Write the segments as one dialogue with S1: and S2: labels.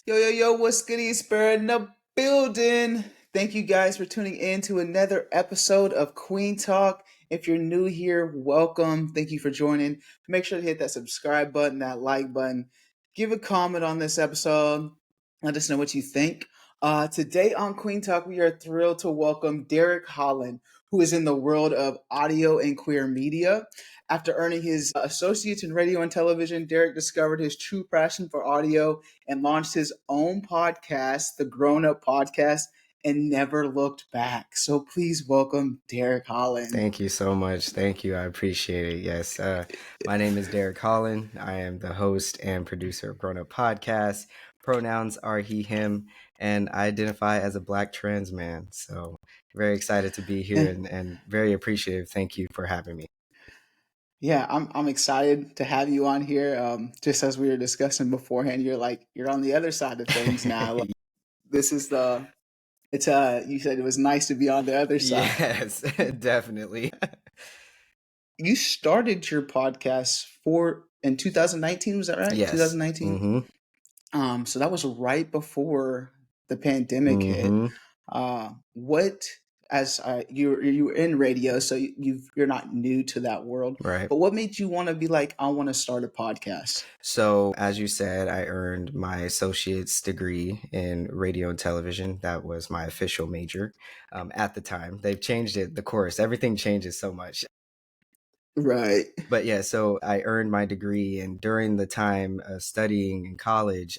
S1: Yo, what's goody? Spirit in the building. Thank you guys for tuning in to another episode of Kueen Talk. If you're new here, welcome. Thank you for joining. Make sure to hit that subscribe button, that like button. Give a comment on this episode. Let us know what you think. Today on Kueen Talk, we are thrilled to welcome Derric Holland, who is in the world of audio and queer media. After earning his associates in radio and television, Derric discovered his true passion for audio and launched his own podcast, the Grown Up Podcast, and never looked back. So please welcome Derric Holland.
S2: Thank you so much. Thank you. I appreciate it. Yes. My name is Derric Holland. I am the host and producer of Grown Up Podcast. Pronouns are he, him, and I identify as a Black trans man. So very excited to be here and very appreciative. Thank you for having me.
S1: Yeah, I'm excited to have you on here. Just as we were discussing beforehand, you're on the other side of things now. Like, this is you said it was nice to be on the other side.
S2: Yes, definitely.
S1: You started your podcast in 2019, was that right?
S2: Yes.
S1: 2019. So that was right before the pandemic hit. You're in radio, so you're not new to that world,
S2: right?
S1: But what made you want to be like, I want to start a podcast?
S2: So, as you said, I earned my associate's degree in radio and television. That was my official major at the time. They've changed it, the course. Everything changes so much.
S1: Right.
S2: But yeah, so I earned my degree, and during the time studying in college,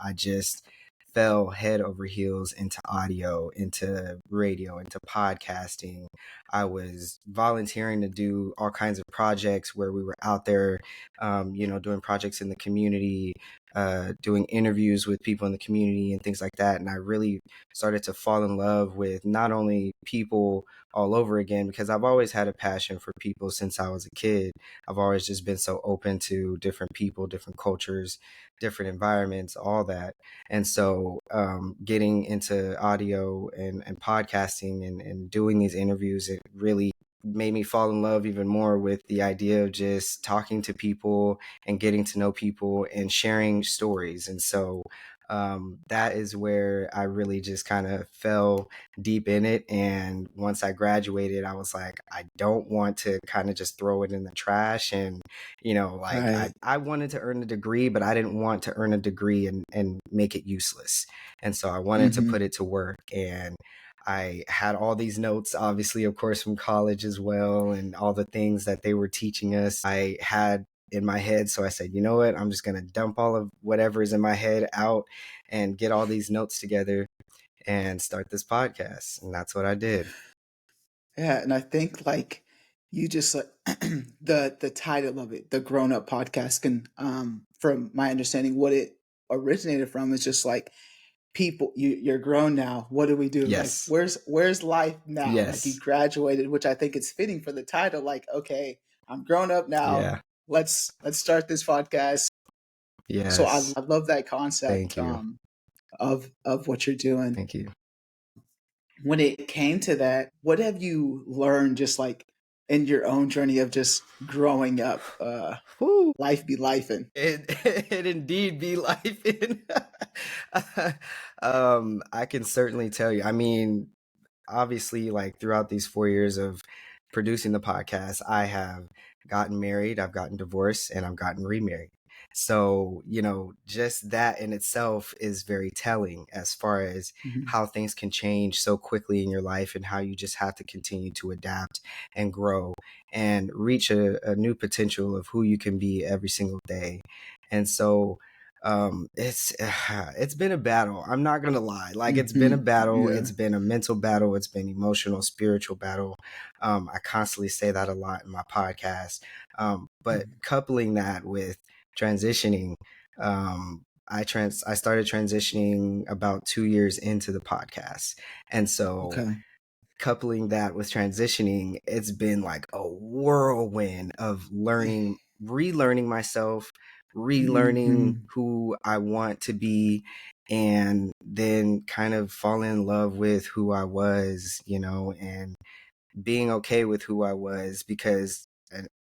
S2: I just fell head over heels into audio, into radio, into podcasting. I was volunteering to do all kinds of projects where we were out there, doing projects in the community, doing interviews with people in the community and things like that. And I really started to fall in love with not only people all over again, because I've always had a passion for people since I was a kid. I've always just been so open to different people, different cultures, different environments, all that. And so getting into audio and podcasting and doing these interviews, it really made me fall in love even more with the idea of just talking to people and getting to know people and sharing stories. And so that is where I really just kind of fell deep in it. And once I graduated, I was like, I don't want to kind of just throw it in the trash. And,
S1: Right.
S2: I wanted to earn a degree, but I didn't want to earn a degree and make it useless. And so I wanted to put it to work. And I had all these notes, obviously, of course, from college as well, and all the things that they were teaching us. I had in my head. So I said, you know what, I'm just going to dump all of whatever is in my head out and get all these notes together and start this podcast. And that's what I did.
S1: Yeah. And I think like you just the title of it, the Grown Up Podcast, can from my understanding, what it originated from is just like, people, you're grown now, what do we do?
S2: Yes.
S1: Like, where's life now?
S2: Yes.
S1: Like, you graduated, which I think is fitting for the title. Like, okay, I'm grown up now.
S2: Yeah.
S1: Let's start this podcast.
S2: Yes.
S1: So I love that concept.
S2: Thank you.
S1: Of what you're doing.
S2: Thank you.
S1: When it came to that, what have you learned just like in your own journey of just growing up? Life be lifing.
S2: It indeed be lifing. I can certainly tell you. I mean, obviously, like throughout these 4 years of producing the podcast, I have gotten married, I've gotten divorced, and I've gotten remarried. So, just that in itself is very telling as far as how things can change so quickly in your life and how you just have to continue to adapt and grow and reach a new potential of who you can be every single day. And so it's been a battle. I'm not gonna lie. Like, it's been a battle.
S1: Yeah.
S2: It's been a mental battle. It's been emotional, spiritual battle. I constantly say that a lot in my podcast. But coupling that with transitioning, I started transitioning about 2 years into the podcast. And so coupling that with transitioning, it's been like a whirlwind of relearning myself, relearning who I want to be, and then kind of falling in love with who I was, and being okay with who I was, because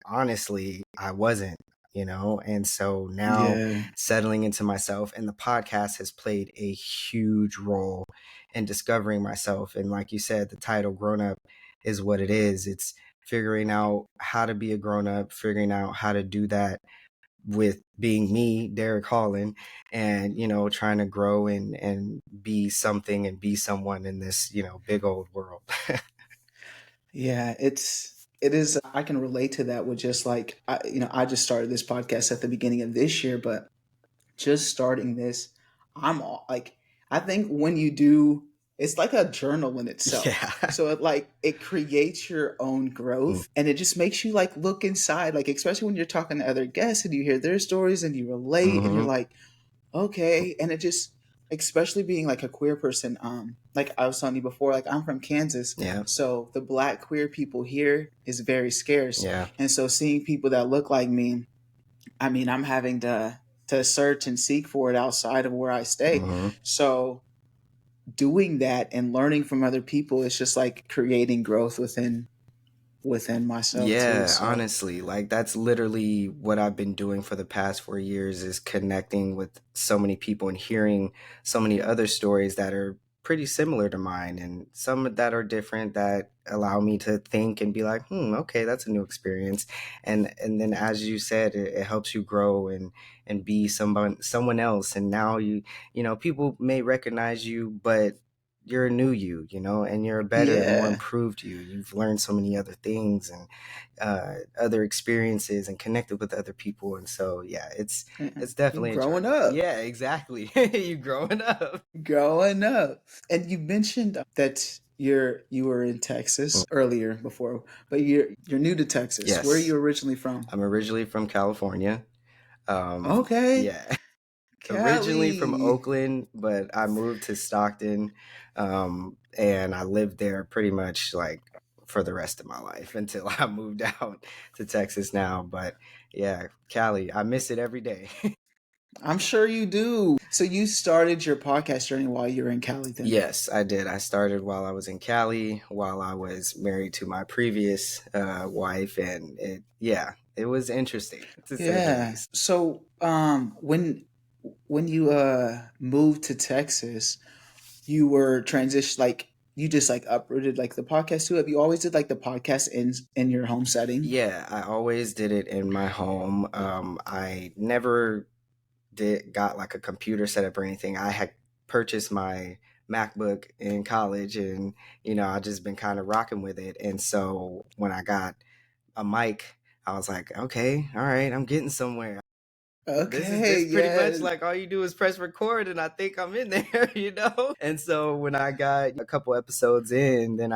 S2: honestly, I wasn't. And so now
S1: Yeah.
S2: settling into myself, and the podcast has played a huge role in discovering myself. And like you said, the title Grown Up is what it is. It's figuring out how to be a grown up, figuring out how to do that with being me, Derric Holland, and trying to grow and be something and be someone in this big old world.
S1: Yeah, it is. I can relate to that with just like I just started this podcast at the beginning of this year, but just starting this, I'm all like, I think when you do, it's like a journal in itself.
S2: Yeah.
S1: So it creates your own
S2: Mm,
S1: growth, and it just makes you like look inside, like especially when you're talking to other guests and you hear their stories and you relate and you're
S2: mhm.
S1: like, okay, and it just, especially being like a queer person, like I was telling you before, like I'm from Kansas,
S2: Yeah.
S1: so the black queer people here is very scarce,
S2: Yeah.
S1: and so seeing people that look like me, I mean, I'm having to search and seek for it outside of where I stay.
S2: Mhm.
S1: So doing that and learning from other people is just like creating growth within myself too.
S2: Yeah,
S1: So
S2: honestly, like that's literally what I've been doing for the past 4 years, is connecting with so many people and hearing so many other stories that are pretty similar to mine, and some that are different, that allow me to think and be like, okay, that's a new experience. And then, as you said, it helps you grow and be someone else. And now people may recognize you, but you're a new you, and you're a better, more
S1: yeah,
S2: improved you. You've learned so many other things and other experiences and connected with other people. And so, yeah, it's
S1: you're
S2: definitely a
S1: growing
S2: journey.
S1: up.
S2: Yeah, exactly. You growing up.
S1: Growing up. And you mentioned that you were in
S2: Mm.
S1: Texas earlier before, but you're new to Texas. Where are
S2: Yes,
S1: you originally from?
S2: I'm originally from California.
S1: Okay.
S2: Yeah. Originally from
S1: Cali.
S2: Oakland, but I moved to Stockton, and I lived there pretty much like for the rest of my life until I moved out to Texas now. But yeah, Cali, I miss it every day.
S1: I'm sure you do. So you started your podcast journey while you were in Cali then?
S2: Yes, I did. I started while I was in Cali, while I was married to my previous wife, and it was interesting to say the
S1: Yeah.
S2: least.
S1: So when you moved to Texas, you were transition like you just like uprooted like the podcast too. Have you always did like the podcast in your home setting?
S2: Yeah, I always did it in my home. I never did got like a computer setup or anything. I had purchased my MacBook in college, and I just been kind of rocking with it. And so when I got a mic, I was like, okay, all right, I'm getting somewhere. This is
S1: Okay,
S2: this pretty much
S1: yes.
S2: like all you do is press record, and I think I'm in there. And so when I got a couple episodes in, then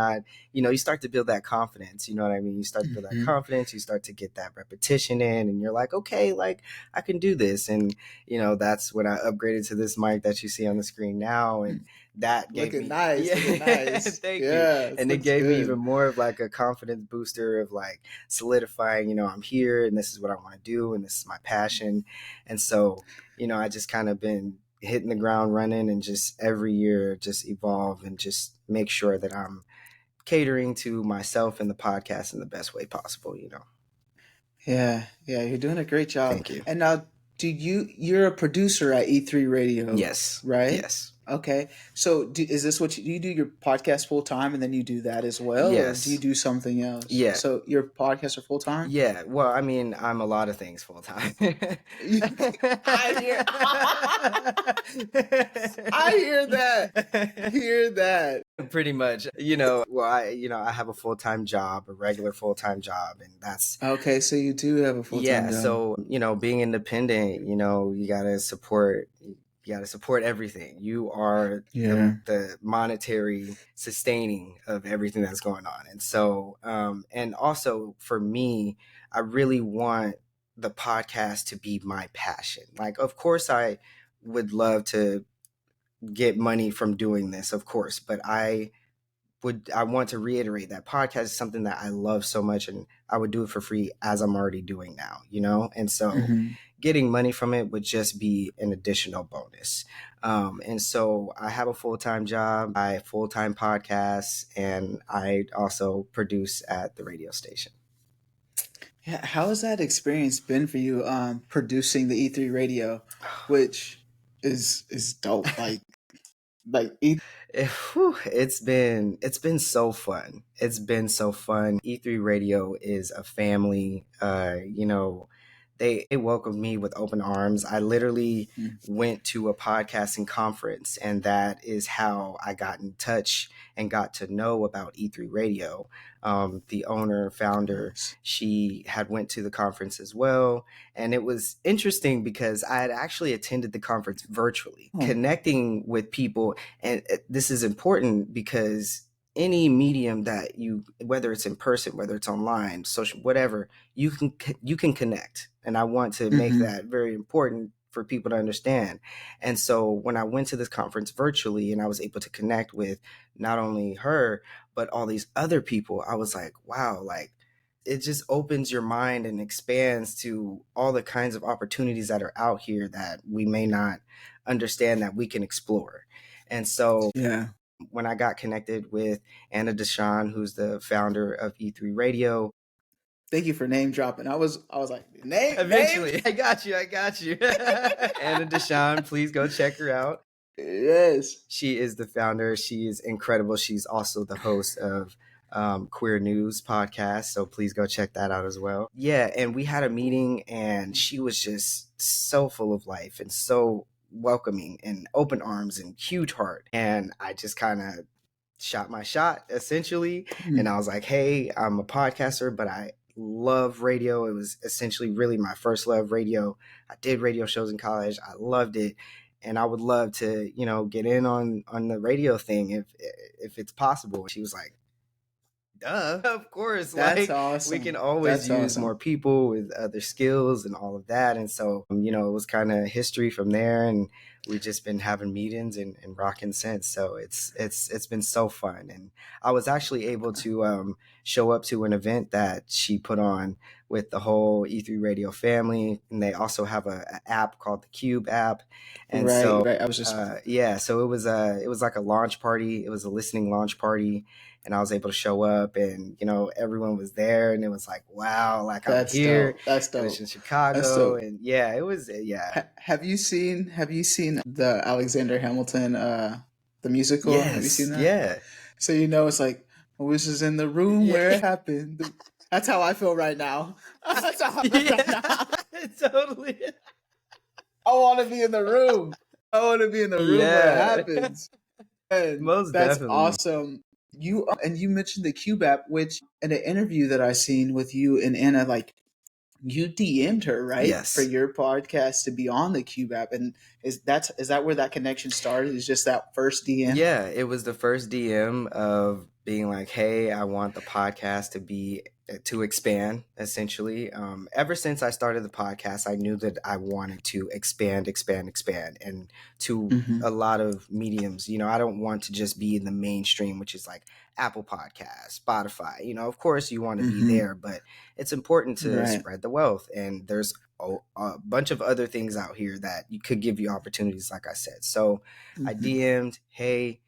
S2: you start to build that confidence. You know what I mean? You start to build that
S1: Hmm.
S2: confidence. You start to get that repetition in, and you're like, okay, like I can do this. And that's when I upgraded to this mic that you see on the screen now, and that gave
S1: Looking
S2: me,
S1: nice,
S2: yeah,
S1: looking nice.
S2: thank you.
S1: Yes,
S2: And it
S1: looks
S2: gave me
S1: good.
S2: even more of like a confidence booster of like solidifying, I'm here and this is what I want to do and this is my passion. And so, I just kind of been hitting the ground running, and just every year just evolve and just make sure that I'm catering to myself and the podcast in the best way possible.
S1: Yeah, yeah, you're doing a great job.
S2: Thank you.
S1: And now, you're a producer at E3 Radio,
S2: Yes.
S1: right?
S2: Yes.
S1: Okay. So is this what do you do your podcast full time and then you do that as well, or do you
S2: Yes.
S1: do something else?
S2: Yeah.
S1: So your podcasts are full time?
S2: Yeah. Well, I mean, I'm a lot of things full time.
S1: I hear I hear that. Hear that.
S2: Pretty much, well, I have a full-time job, a regular full-time job, and that's,
S1: Okay, so you do have a full time
S2: yeah.
S1: job.
S2: So, being independent, you got to support everything. You are the
S1: Yeah.
S2: the monetary sustaining of everything that's going on. And so, and also for me, I really want the podcast to be my passion. Like, of course, I would love to get money from doing this, of course, but I want to reiterate that podcast is something that I love so much, and I would do it for free, as I'm already doing now. And so
S1: Hmm.
S2: getting money from it would just be an additional bonus. And so I have a full-time job, I have full-time podcasts, and I also produce at the radio station.
S1: Yeah, how has that experience been for you, producing the E3 radio, which is dope. Like
S2: It's been so fun. It's been so fun. E3 Radio is a family. They welcomed me with open arms. I literally
S1: Mhm.
S2: went to a podcasting conference, and that is how I got in touch and got to know about E3 Radio. The owner, founder,
S1: Nice.
S2: she had went to the conference as well, and it was interesting because I had actually attended the conference virtually,
S1: Oh.
S2: connecting with people. And this is important because any medium that you, whether it's in person, whether it's online, social, whatever, you can connect, and I want to make
S1: Hmm.
S2: that very important for people to understand. And so when I went to this conference virtually and I was able to connect with not only her but all these other people, I was like, wow, like it just opens your mind and expands to all the kinds of opportunities that are out here that we may not understand that we can explore. And so
S1: Yeah.
S2: when I got connected with Anna Deshawn, who's the founder of E3 Radio,
S1: Thank you for name dropping. I was like, name.
S2: eventually, I got you. Anna Deshawn, please go check her out.
S1: Yes.
S2: She is the founder. She is incredible. She's also the host of Queer News podcast. So please go check that out as well. Yeah. And we had a meeting, and she was just so full of life and so welcoming and open arms and huge heart. And I just kind of shot my shot essentially. And I was like, hey, I'm a podcaster, but I love radio. It was essentially really my first love, radio. I did radio shows in college. I loved it, and I would love to, get in on the radio thing if it's possible. She was like, duh, of course.
S1: That's
S2: Like, we can
S1: awesome.
S2: always
S1: That's
S2: use
S1: awesome.
S2: more people with other skills and all of that. And so, it was kind of history from there, and we've just been having meetings and rocking since. So it's been so fun. And I was actually able to show up to an event that she put on with the whole E3 Radio family, and they also have a app called the Cube app. And
S1: Right,
S2: so
S1: right. I was just
S2: yeah, so it was like a launch party. It was a listening launch party, and I was able to show up, and everyone was there, and it was like, wow, like I'm
S1: That's
S2: here,
S1: dope. That's
S2: and it's
S1: dope.
S2: in
S1: That's
S2: Chicago.
S1: dope.
S2: And yeah, it was, yeah.
S1: Have you seen the Alexander Hamilton the musical? Have you seen
S2: Yes,
S1: that?
S2: yeah.
S1: So it's like, I was just in the room
S2: Yeah.
S1: where it happened. That's how I feel right now. That's how I feel right now.
S2: Yeah, totally.
S1: I want to be in the room. I want to be in the room where it
S2: Yeah.
S1: happens. And
S2: Most
S1: that's
S2: definitely.
S1: awesome. You mentioned the Cube app, which in an interview that I seen with you and Anna, like you DM'd her, right, for
S2: Yes.
S1: your podcast to be on the Cube app, and is that where that connection started? Is just that first DM?
S2: Yeah, it was the first DM of being like, "Hey, I want the podcast to expand." Essentially, ever since I started the podcast, I knew that I wanted to expand, and to
S1: Mm-hmm.
S2: a lot of mediums. I don't want to just be in the mainstream, which is like Apple Podcasts, Spotify. Of course, you want to be
S1: Mm-hmm.
S2: there, but it's important to
S1: Right.
S2: spread the wealth, and there's a bunch of other things out here that you could give you opportunities, like I said. So I
S1: Mm-hmm.
S2: DM'd, hey,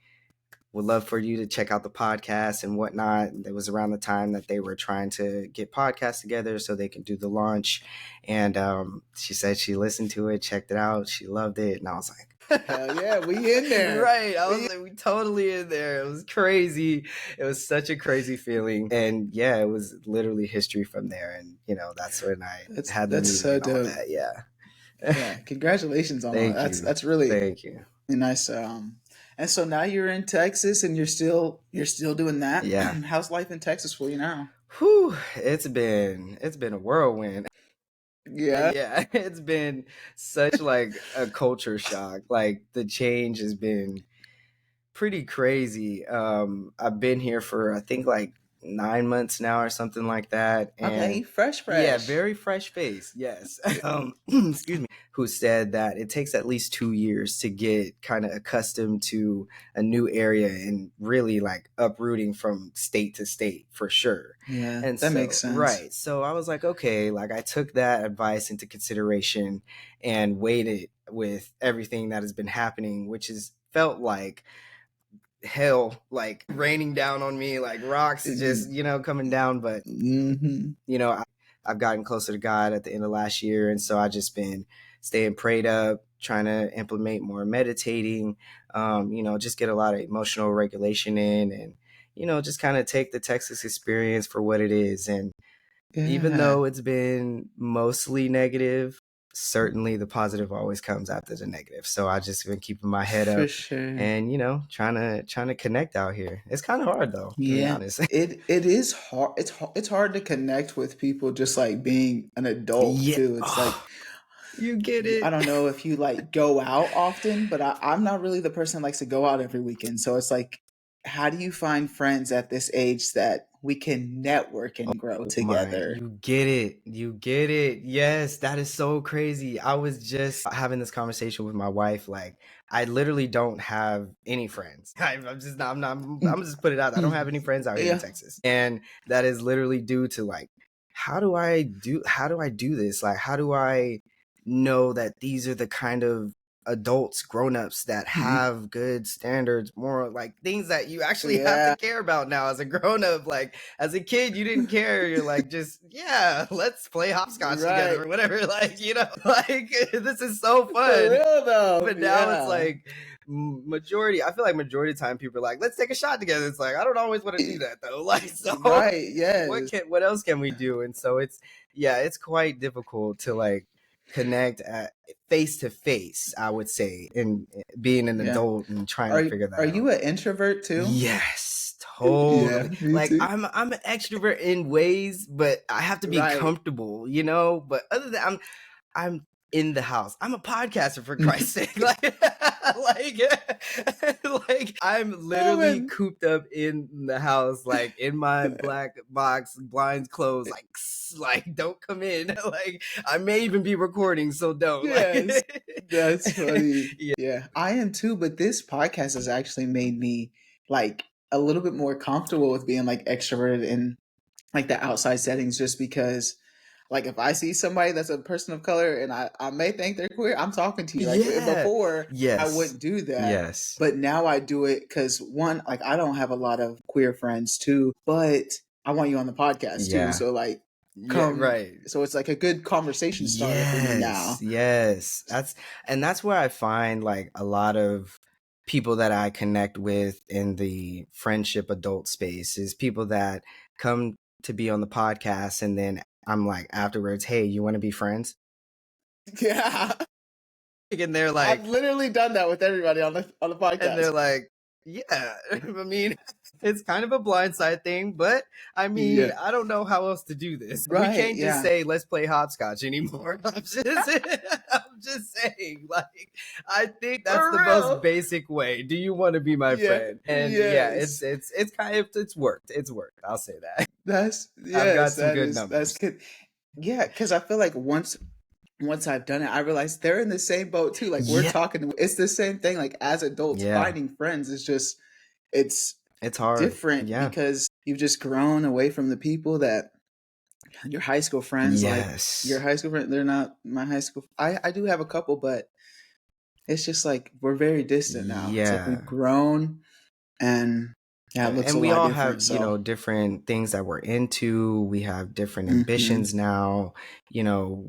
S2: would love for you to check out the podcast and whatnot. It was around the time that they were trying to get podcasts together so they can do the launch. And she said she listened to it, checked it out, she loved it. And I was like,
S1: Hell yeah, we in there.
S2: right. I was like, we totally in there. It was crazy. It was such a crazy feeling. And yeah, it was literally history from there. And, that's when I had the
S1: That's
S2: meeting
S1: so
S2: and all
S1: dope.
S2: that. Yeah.
S1: Yeah, congratulations on all.
S2: Thank
S1: That's
S2: you.
S1: that's really
S2: Thank you.
S1: nice. And so now you're in Texas, and you're still doing that.
S2: Yeah.
S1: How's life in Texas for you now?
S2: Whew, it's been a whirlwind.
S1: Yeah.
S2: Yeah, it's been such like a culture shock. Like the change has been pretty crazy. I've been here for I think like 9 months now or something like that.
S1: Okay,
S2: And
S1: fresh,
S2: yeah,
S1: fresh.
S2: very fresh face. Yes. Excuse me. Who said that it takes at least 2 years to get kind of accustomed to a new area and really like uprooting from state to state for sure.
S1: Yeah,
S2: And
S1: that makes
S2: so,
S1: sense.
S2: right. So I was like, okay, like I took that advice into consideration and waited with everything that has been happening, which has felt like hell, like raining down on me, like rocks just, coming down. But,
S1: Mm-hmm.
S2: you know, I've gotten closer to God at the end of last year. And so I just been staying prayed up, trying to implement more meditating, just get a lot of emotional regulation in, and, just kind of take the Texas experience for what it is. And even
S1: Yeah,
S2: though it's been mostly negative, certainly the positive always comes after the negative. So I just been keeping my head
S1: for
S2: up
S1: sure.
S2: and, trying to connect out here. It's kind of hard though, to be
S1: Yeah,
S2: honest.
S1: it is hard. It's hard to connect with people just like being an adult
S2: Yeah.
S1: too. It's like
S2: Oh, you get
S1: I
S2: it.
S1: don't know if you like go out often, but I'm not really the person that likes to go out every weekend. So it's like, how do you find friends at this age that we can network and grow together?
S2: You get it. You get it. Yes, that is so crazy. I was just having this conversation with my wife. Like, I literally don't have any friends. I'm just not, I'm just put it out. I don't have any friends out here in
S1: Yeah.
S2: Texas. And that is literally due to like, how do I do this? Like, how do I know that these are the kind of adults, grown-ups that have good standards, more like things that you actually have to
S1: Yeah.
S2: care about now as a grown-up. Like, as a kid, you didn't care. You're like, just, yeah, let's play hopscotch
S1: Right.
S2: together or whatever. Like, like, this is so
S1: For
S2: fun.
S1: real though.
S2: But now it's
S1: Yeah.
S2: like I feel like majority of the time people are like, let's take a shot together. It's like, I don't always want to do that though. Like, so
S1: Right. Yes.
S2: what else can we do? And so it's quite difficult to like connect at face to face, I would say, and being an
S1: Yeah.
S2: adult and trying to figure that
S1: Are
S2: out.
S1: you an introvert too?
S2: Yes,
S1: Yeah,
S2: totally.
S1: me
S2: Like,
S1: too.
S2: I'm an extrovert in ways, but I have to be
S1: Right.
S2: comfortable, but other than I'm in the house. I'm a podcaster, for Christ's sake. Like I'm literally
S1: Man.
S2: cooped up in the house, like in my black box, blinds closed, like don't come in. Like, I may even be recording, so don't.
S1: Yes. That's funny.
S2: Yeah.
S1: Yeah, I am too, but this podcast has actually made me like a little bit more comfortable with being like extroverted in like the outside settings just because like if I see somebody that's a person of color and I may think they're queer, I'm talking to you. Like
S2: Yeah.
S1: before I
S2: Yes.
S1: wouldn't do that.
S2: Yes.
S1: But now I do it because one, like I don't have a lot of queer friends too, but I want you on the podcast too.
S2: Yeah.
S1: So like
S2: Yeah.
S1: come
S2: Right.
S1: so it's like a good conversation starter for me now.
S2: Yes. That's where I find like a lot of people that I connect with in the friendship adult space is people that come to be on the podcast, and then I'm like afterwards, hey, you want to be friends?
S1: Yeah.
S2: And they're
S1: I've
S2: like,
S1: literally done that with everybody on the
S2: and
S1: podcast.
S2: they're like, yeah. I mean, it's kind of a blindside thing, but I mean,
S1: Yeah.
S2: I don't know how else to do this. We
S1: Right.
S2: can't just
S1: Yeah.
S2: say let's play hopscotch anymore. I'm just saying, like, I think that's
S1: For
S2: the
S1: real.
S2: most basic way. Do you want to be my
S1: Yeah.
S2: friend? And
S1: Yes.
S2: it's kind of it's worked. It's worked. I'll say that.
S1: That's
S2: I've got
S1: yes,
S2: some good
S1: that's
S2: numbers.
S1: good. Yeah, because I feel like once I've done it, I realize they're in the same boat too. Like we're
S2: Yeah.
S1: talking, it's the same thing. Like as adults,
S2: Yeah.
S1: finding friends is just it's
S2: hard.
S1: different
S2: Yeah.
S1: because you've just grown away from the people that your high school friends. Like
S2: Yes.
S1: your high school friend, they're not my high school. I do have a couple, but it's just like we're very distant now. It's like
S2: Yeah.
S1: we've grown, and yeah, it looks
S2: And
S1: a
S2: we
S1: lot
S2: all
S1: different.
S2: have,
S1: So
S2: different things that we're into. We have different ambitions now.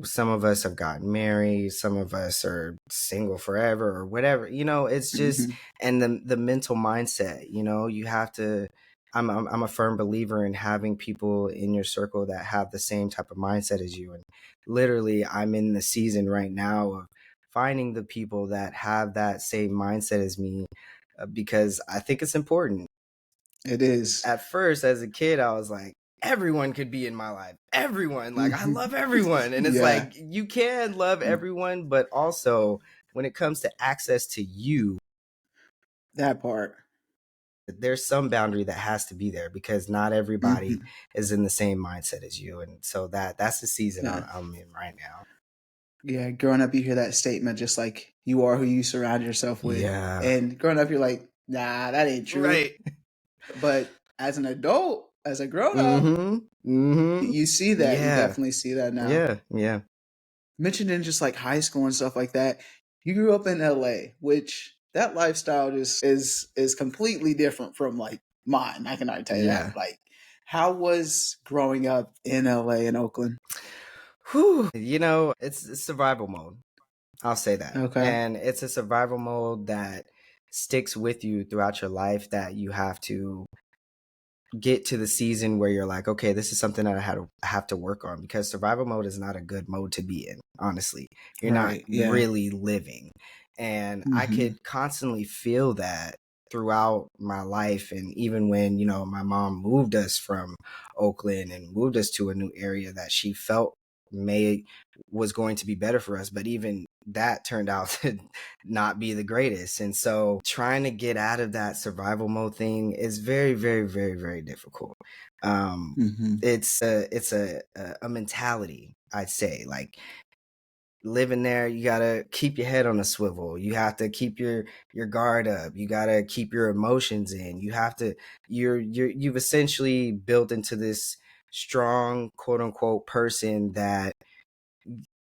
S2: Some of us have gotten married, some of us are single forever or whatever. It's just and the mental mindset, you have to I'm a firm believer in having people in your circle that have the same type of mindset as you. And literally, I'm in the season right now of finding the people that have that same mindset as me, because I think it's important.
S1: it is.
S2: At first, as a kid, I was like, everyone could be in my life. Everyone. Like, I love everyone. And it's
S1: Yeah.
S2: like, you can love everyone, but also when it comes to access to you,
S1: That part.
S2: there's some boundary that has to be there, because not everybody is in the same mindset as you. And so that's the season
S1: Yeah.
S2: I'm in right now.
S1: Yeah, growing up, you hear that statement just like you are who you surround yourself with.
S2: Yeah.
S1: And growing up, you're like, nah, that ain't true.
S2: Right.
S1: But as an adult, as a grown up, you see that. You
S2: Yeah.
S1: definitely see that now.
S2: Yeah. Yeah.
S1: Mentioned in just like high school and stuff like that, you grew up in LA, which that lifestyle just is completely different from like mine. I can already tell you
S2: Yeah.
S1: that. Like How was growing up in LA and Oakland?
S2: Whew, it's survival mode. I'll say that.
S1: Okay.
S2: And it's a survival mode that sticks with you throughout your life, that you have to get to the season where you're like, okay, this is something that have to work on, because survival mode is not a good mode to be in, honestly. You're not
S1: Right. Yeah.
S2: really living. And I
S1: Mm-hmm.
S2: could constantly feel that throughout my life. And even when, my mom moved us from Oakland and moved us to a new area that she felt may was going to be better for us, but even that turned out to not be the greatest. And so trying to get out of that survival mode thing is very, very, very, very difficult.
S1: Mm-hmm.
S2: It's a mentality, I'd say. Like, living there, you gotta keep your head on a swivel. You have to keep your guard up. You gotta keep your emotions in. You have to you've essentially built into this strong, quote unquote, person that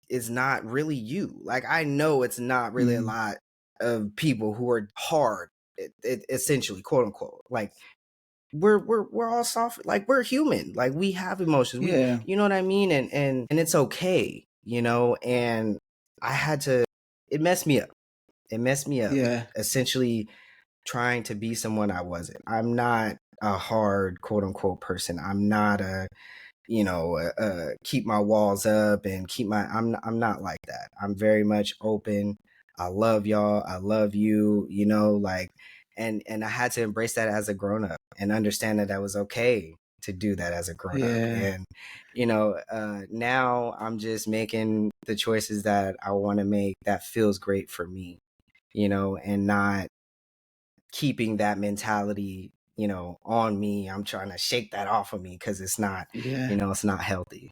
S2: is not really you. Like, I know it's not really a
S1: Mm-hmm.
S2: lot of people who are hard, essentially, quote unquote. Like, we're all soft. Like, we're human. Like, we have emotions. We,
S1: Yeah.
S2: you know what I mean? And it's okay, and I had to, it messed me up. It messed me up,
S1: Yeah.
S2: essentially trying to be someone I wasn't. I'm not a hard, quote unquote, person. I'm not a, keep my walls up and I'm not like that. I'm very much open. I love y'all. I love you, like, and I had to embrace that as a grown up and understand that that was okay to do that as a grown up.
S1: Yeah.
S2: And, now I'm just making the choices that I want to make that feels great for me, and not keeping that mentality, on me. I'm trying to shake that off of me, because it's not,
S1: Yeah.
S2: it's not healthy.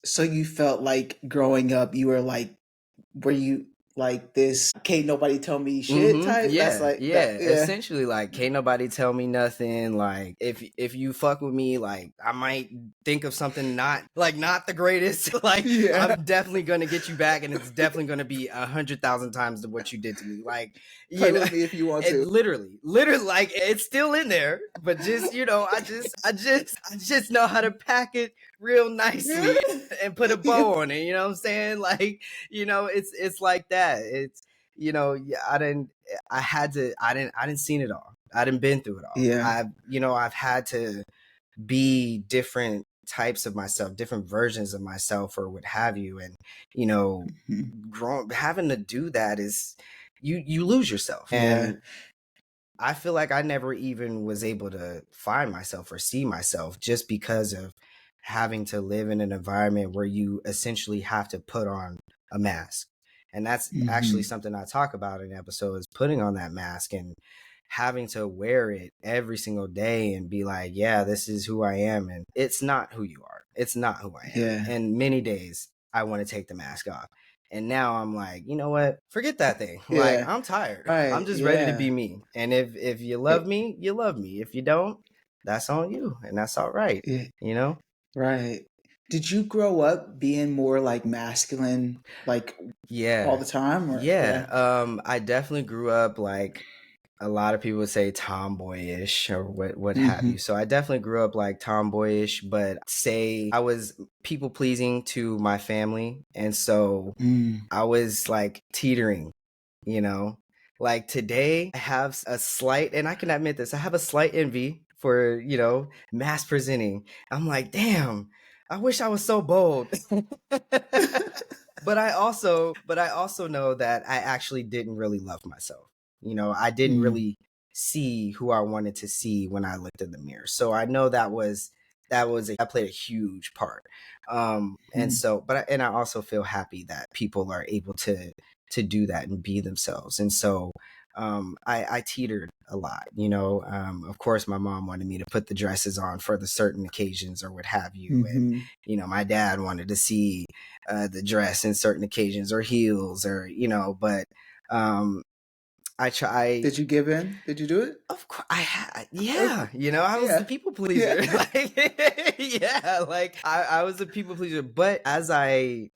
S1: So you felt like growing up, you were like, were you like this? Can't nobody tell me shit type. That's
S2: Yeah,
S1: like that.
S2: yeah.
S1: Yeah.
S2: Essentially, like, can't nobody tell me nothing. Like, if you fuck with me, like, I might think of something not the greatest. Like,
S1: Yeah.
S2: I'm definitely gonna get you back, and it's definitely gonna be 100,000 times what you did to me. Like,
S1: Play with me if you want
S2: it
S1: to.
S2: literally, like, it's still in there, but just, I just know how to pack it real nicely and put a
S1: Yeah.
S2: bow on it. You know what I'm saying? Like, it's like that. It's, yeah, I didn't seen it all. I didn't been through it all.
S1: Yeah.
S2: I've had to be different types of myself, different versions of myself, or what have you. And,
S1: Mhm.
S2: having to do that is, you lose yourself.
S1: Yeah.
S2: And I feel like I never even was able to find myself or see myself, just because of having to live in an environment where you essentially have to put on a mask. And that's actually
S1: Hmm.
S2: something I talk about in episodes, putting on that mask and having to wear it every single day and be like, yeah, this is who I am. And it's not who you are. It's not who I am.
S1: Yeah.
S2: And many days I want to take the mask off. And now I'm like, you know what? Forget that thing. Like,
S1: Yeah.
S2: I'm tired. I'm
S1: Right.
S2: just ready to
S1: Yeah.
S2: be me. And if you love
S1: It,
S2: me, you love me. If you don't, that's on you. And that's all right.
S1: yeah.
S2: You know?
S1: Right. Did you grow up being more like masculine, like all
S2: Yeah.
S1: the time, or
S2: Yeah.
S1: yeah?
S2: I definitely grew up, like, a lot of people would say tomboyish, or what have
S1: Hmm.
S2: you. So I definitely grew up like tomboyish, but say I was people pleasing to my family. And so
S1: Mm.
S2: I was like teetering, you know. Like, today I have a slight, and I can admit this, I have a slight envy for, mass presenting. I'm like, damn, I wish I was so bold. But I also know that I actually didn't really love myself. I didn't
S1: Mm.
S2: really see who I wanted to see when I looked in the mirror. So I know that played a huge part. And
S1: Mm.
S2: so, and I also feel happy that people are able to do that and be themselves. And so, I teetered a lot. Of course, my mom wanted me to put the dresses on for the certain occasions, or what have you. And,
S1: Hmm.
S2: my dad wanted to see the dress in certain occasions, or heels, or, but um, I try.
S1: Did you give in? Did you do it?
S2: Of course,
S1: Okay.
S2: yeah, I was the
S1: Yeah.
S2: people
S1: Yeah.
S2: pleaser. Like, yeah, like, I was a people pleaser. But as I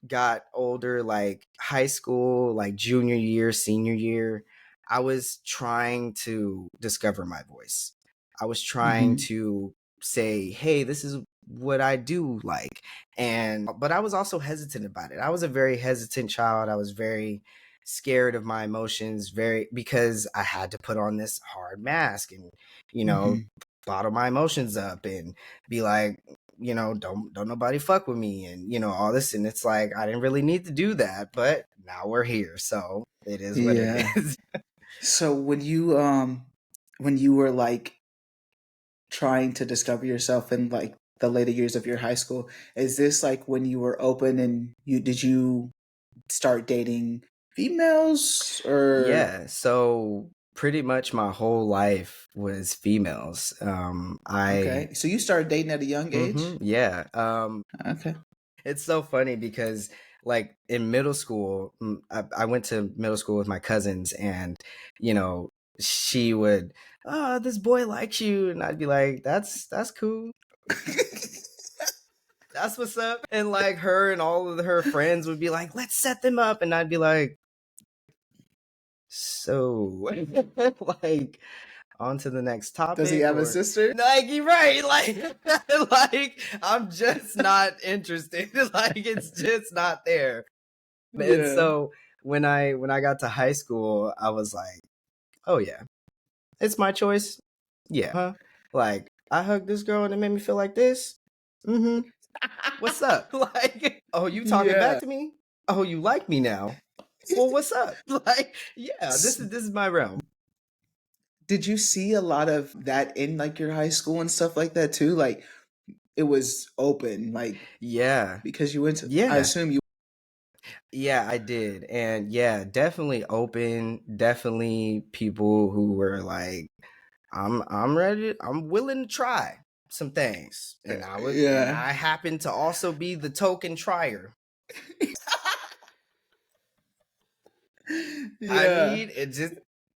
S2: got older, like high school, like junior year, senior year, I was trying to discover my voice. I was trying
S1: Hmm.
S2: to say, hey, this is what I do like. But I was also hesitant about it. I was a very hesitant child. I was very scared of my emotions, because I had to put on this hard mask and, bottle my emotions up and be like, don't nobody fuck with me, and all this. And it's like, I didn't really need to do that, but now we're here, so it is what it
S1: Yeah.
S2: is.
S1: So when you were like trying to discover yourself in like the later years of your high school, is this like when you were open and you start dating females or
S2: Yeah, so pretty much my whole life was females.
S1: okay. So you started dating at a young age?
S2: Yeah.
S1: Okay.
S2: It's so funny because, like, in middle school, I went to middle school with my cousins, and she would, oh, this boy likes you, and I'd be like, that's cool. That's what's up. And like, her and all of her friends would be like, let's set them up, and I'd be like, so like, on to the next
S1: Does he
S2: topic,
S1: have a
S2: or
S1: sister?
S2: like, you're right, like like, I'm just not interested. Like, it's just not there. And
S1: Yeah.
S2: so when I got to high school, I was like, oh yeah, it's my choice. Yeah. Like, I hugged this girl and it made me feel like this. What's up? Like, oh, you talking back
S1: Yeah.
S2: to me? Oh, you like me now? Well, what's up? Like, yeah, this is my realm.
S1: Did you see a lot of that in like your high school and stuff like that too? Like it was open, like
S2: Yeah.
S1: because you went to, I
S2: Yeah.
S1: assume you.
S2: Yeah, I did. And yeah, definitely open, definitely people who were like, I'm ready, I'm willing to try some things. And
S1: Yeah.
S2: I happen to also be the token trier. I
S1: Yeah.
S2: mean, it just,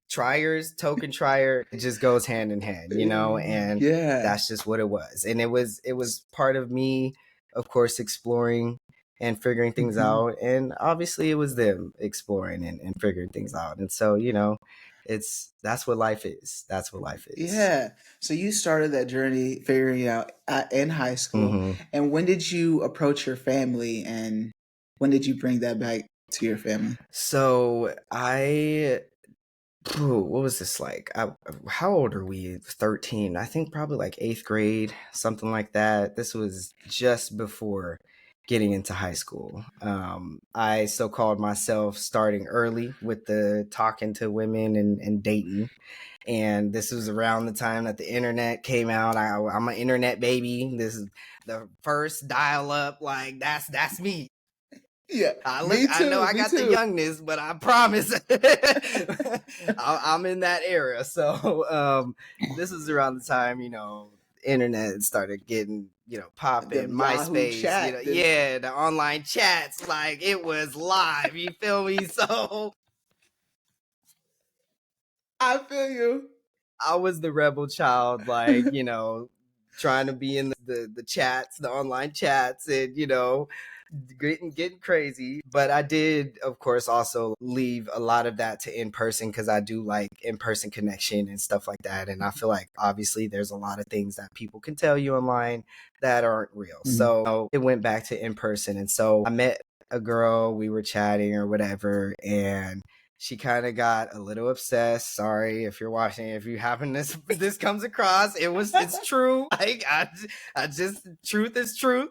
S2: triers, token trier, it just goes hand in hand, and
S1: Yeah.
S2: that's just what it was. And it was part of me, of course, exploring and figuring things
S1: Mhm.
S2: out. And obviously it was them exploring and figuring things out. And so, that's what life is. That's what life is.
S1: Yeah. So you started that journey figuring out in high school.
S2: hmm
S1: And when did you approach your family and when did you bring that back to your family?
S2: So what was this like? How old are we? 13. I think probably like eighth grade, something like that. This was just before getting into high school. I so called myself starting early with the talking to women and dating. And this was around the time that the internet came out. I'm an internet baby. This is the first dial up. Like, that's me.
S1: Yeah. Me
S2: I know
S1: too.
S2: I
S1: Me
S2: got the
S1: too.
S2: youngness, but I promise I'm in that era. So this is around the time, internet started getting, popping,
S1: Them Yahoo
S2: MySpace,
S1: chat.
S2: yeah, the online chats, like, it was live, you feel me? So
S1: I feel you.
S2: I was the rebel child, like, trying to be in the chats, the online chats, and, getting crazy. But I did, of course, also leave a lot of that to in person, because I do like in person connection and stuff like that. And I feel like obviously there's a lot of things that people can tell you online that aren't real. So it went back to in person. And so I met a girl, we were chatting or whatever, and she kind of got a little obsessed. Sorry if you're watching, if you happen this comes across, it's true. Like, I just, truth is truth.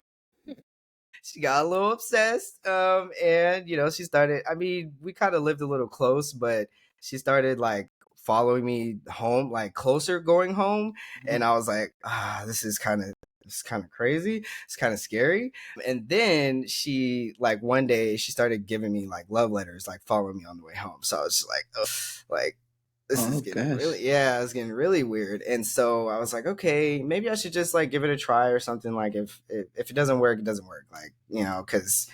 S2: She got a little obsessed, and she started, I mean, we kind of lived a little close, but she started like following me home, like closer going home. And I was like, this is kind of crazy, it's kind of scary. And then she, like, one day she started giving me like love letters, like following me on the way home. So I was just like, ugh, like, this is
S1: Oh
S2: getting
S1: gosh.
S2: really, yeah, it's getting really weird. And so I was like, okay, maybe I should just like give it a try or something. Like, if it doesn't work, it doesn't work. Like, because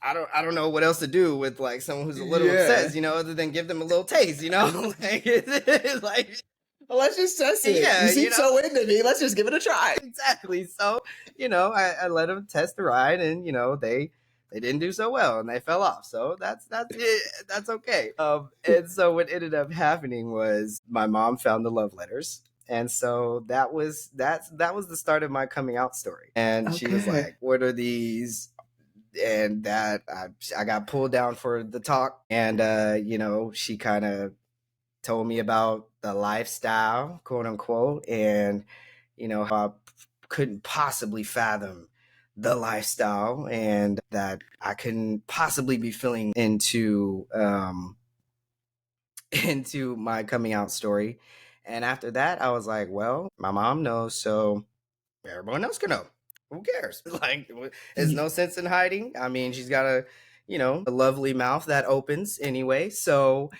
S2: I don't know what else to do with like someone who's a little
S1: Yeah.
S2: obsessed, other than give them a little taste, like, it's like,
S1: Well, let's just test it. You
S2: yeah,
S1: seem so into me. Let's just give it a try.
S2: exactly. So, I let them test the ride, and they didn't do so well, and they fell off. So that's it. That's okay. And so what ended up happening was my mom found the love letters, And so that was the start of my coming out story. And she was
S1: Okay.
S2: like, "What are these?" And that I got pulled down for the talk, and she kind of told me about the lifestyle, quote unquote, and how I couldn't possibly fathom the lifestyle, and that I couldn't possibly be feeling into into my coming out story. And after that, I was like, well, my mom knows, so everyone else can know. Who cares? Like, there's no sense in hiding. I mean, she's got a lovely mouth that opens anyway. So,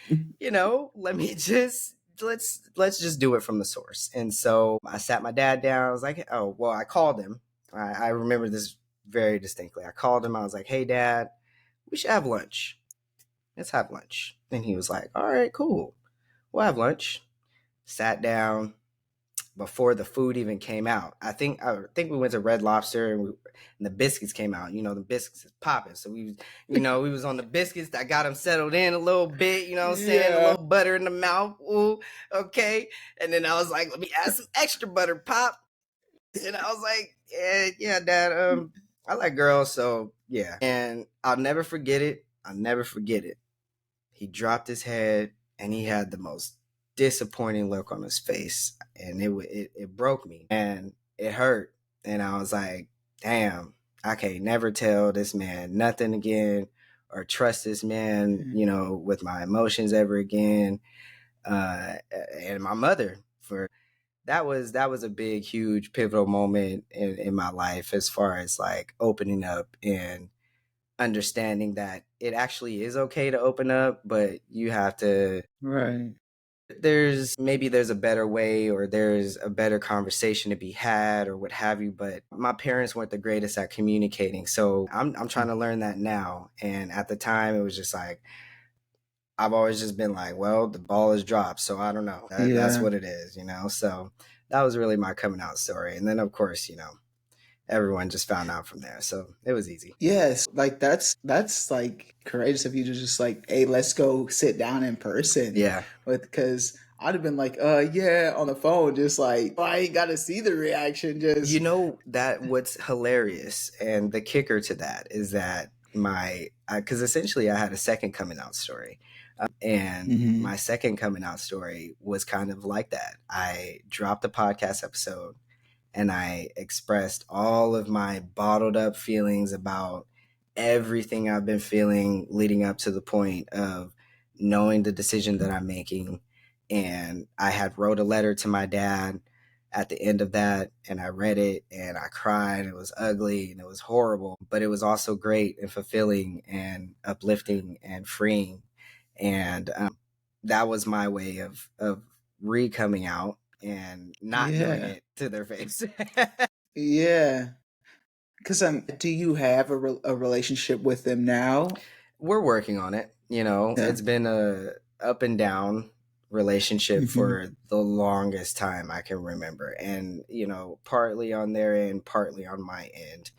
S2: let me just let's just do it from the source. And so I sat my dad down. I was like, oh, well, I called him. I remember this very distinctly. I called him. I was like, hey, Dad, we should have lunch. Let's have lunch. And he was like, all right, cool. We'll have lunch. Sat down before the food even came out. I think we went to Red Lobster, and the biscuits came out. The biscuits is popping. So we was on the biscuits. I got them settled in a little bit. You know what I'm saying? A
S1: Yeah.
S2: little butter in the mouth. Ooh, okay. And then I was like, let me add some extra butter, Pop. And I was like, yeah, Dad. I like girls, so yeah. And I'll never forget it. He dropped his head, and he had the most disappointing look on his face, and it broke me, and it hurt. And I was like, damn, I can't never tell this man nothing again, or trust this man, with my emotions ever again. And my mother, for that was a big, huge, pivotal moment in my life, as far as like opening up and understanding that it actually is okay to open up, but you have to,
S1: Right.
S2: there's a better way, or there's a better conversation to be had, or what have you. But my parents weren't the greatest at communicating, so I'm trying to learn that now. And at the time, it was just like, I've always just been like, well, the ball is dropped, so I don't know. That's
S1: Yeah.
S2: what it is. So that was really my coming out story. And then, of course, everyone just found out from there, so it was easy.
S1: Yes, like that's like courageous of you to just like, hey, let's go sit down in person.
S2: Yeah.
S1: Because I'd have been like, yeah, on the phone, just like, I ain't got to see the reaction. Just
S2: That what's hilarious, and the kicker to that is that because essentially I had a second coming out story. And
S1: Mhm.
S2: my second coming out story was kind of like that. I dropped a podcast episode, and I expressed all of my bottled up feelings about everything I've been feeling leading up to the point of knowing the decision that I'm making. And I had wrote a letter to my dad at the end of that, and I read it, and I cried. It was ugly and it was horrible, but it was also great and fulfilling and uplifting and freeing. And that was my way of re-coming out and not doing
S1: Yeah.
S2: it to their face.
S1: Yeah. Because do you have a relationship with them now?
S2: We're working on it.
S1: Yeah.
S2: It's been a up and down relationship
S1: Hmm.
S2: for the longest time I can remember. And, partly on their end, partly on my end.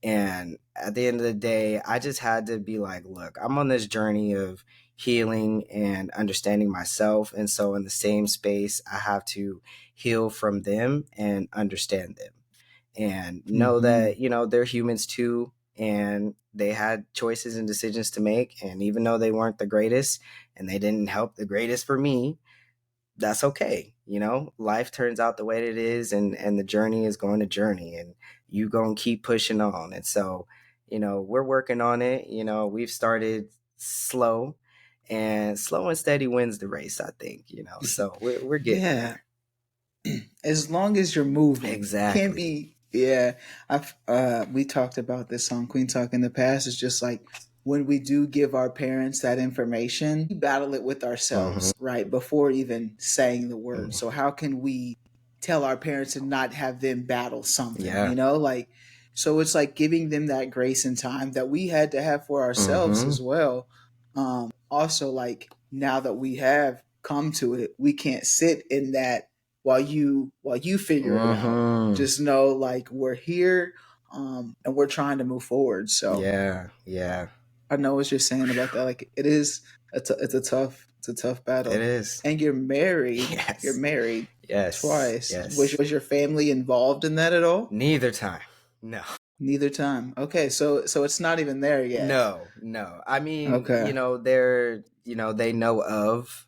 S2: And at the end of the day, I just had to be like, look, I'm on this journey of healing and understanding myself. And so in the same space, I have to heal from them and understand them, and know
S1: Hmm.
S2: that they're humans too, and they had choices and decisions to make. And even though they weren't the greatest, and they didn't help the greatest for me, that's okay. Life turns out the way it is, and the journey is going to journey, and you gonna keep pushing on. And so we're working on it. We've started slow, and slow and steady wins the race, I think. So we're getting
S1: Yeah.
S2: there.
S1: As long as you're moving, can't
S2: Exactly.
S1: be. Yeah, I've we talked about this on Queen Talk in the past. It's just like when we do give our parents that information, we battle it with
S2: Hmm.
S1: ourselves, right, before even saying the word. So how can we tell our parents and not have them battle something,
S2: Yeah.
S1: like, so it's like giving them that grace and time that we had to have for ourselves
S2: Hmm.
S1: as well. Also, like, now that we have come to it, we can't sit in that while you figure it out.
S2: Hmm.
S1: Just know, like, we're here, and we're trying to move forward. So
S2: Yeah. Yeah.
S1: I know what you're saying about that. Like, it's a tough. It's a tough battle.
S2: It is.
S1: And you're married.
S2: Yes.
S1: You're married
S2: Yes.
S1: twice.
S2: Yes.
S1: Was your family involved in that at all?
S2: Neither time. No.
S1: Neither time. Okay, so it's not even there yet.
S2: No. I mean,
S1: Okay.
S2: they know of,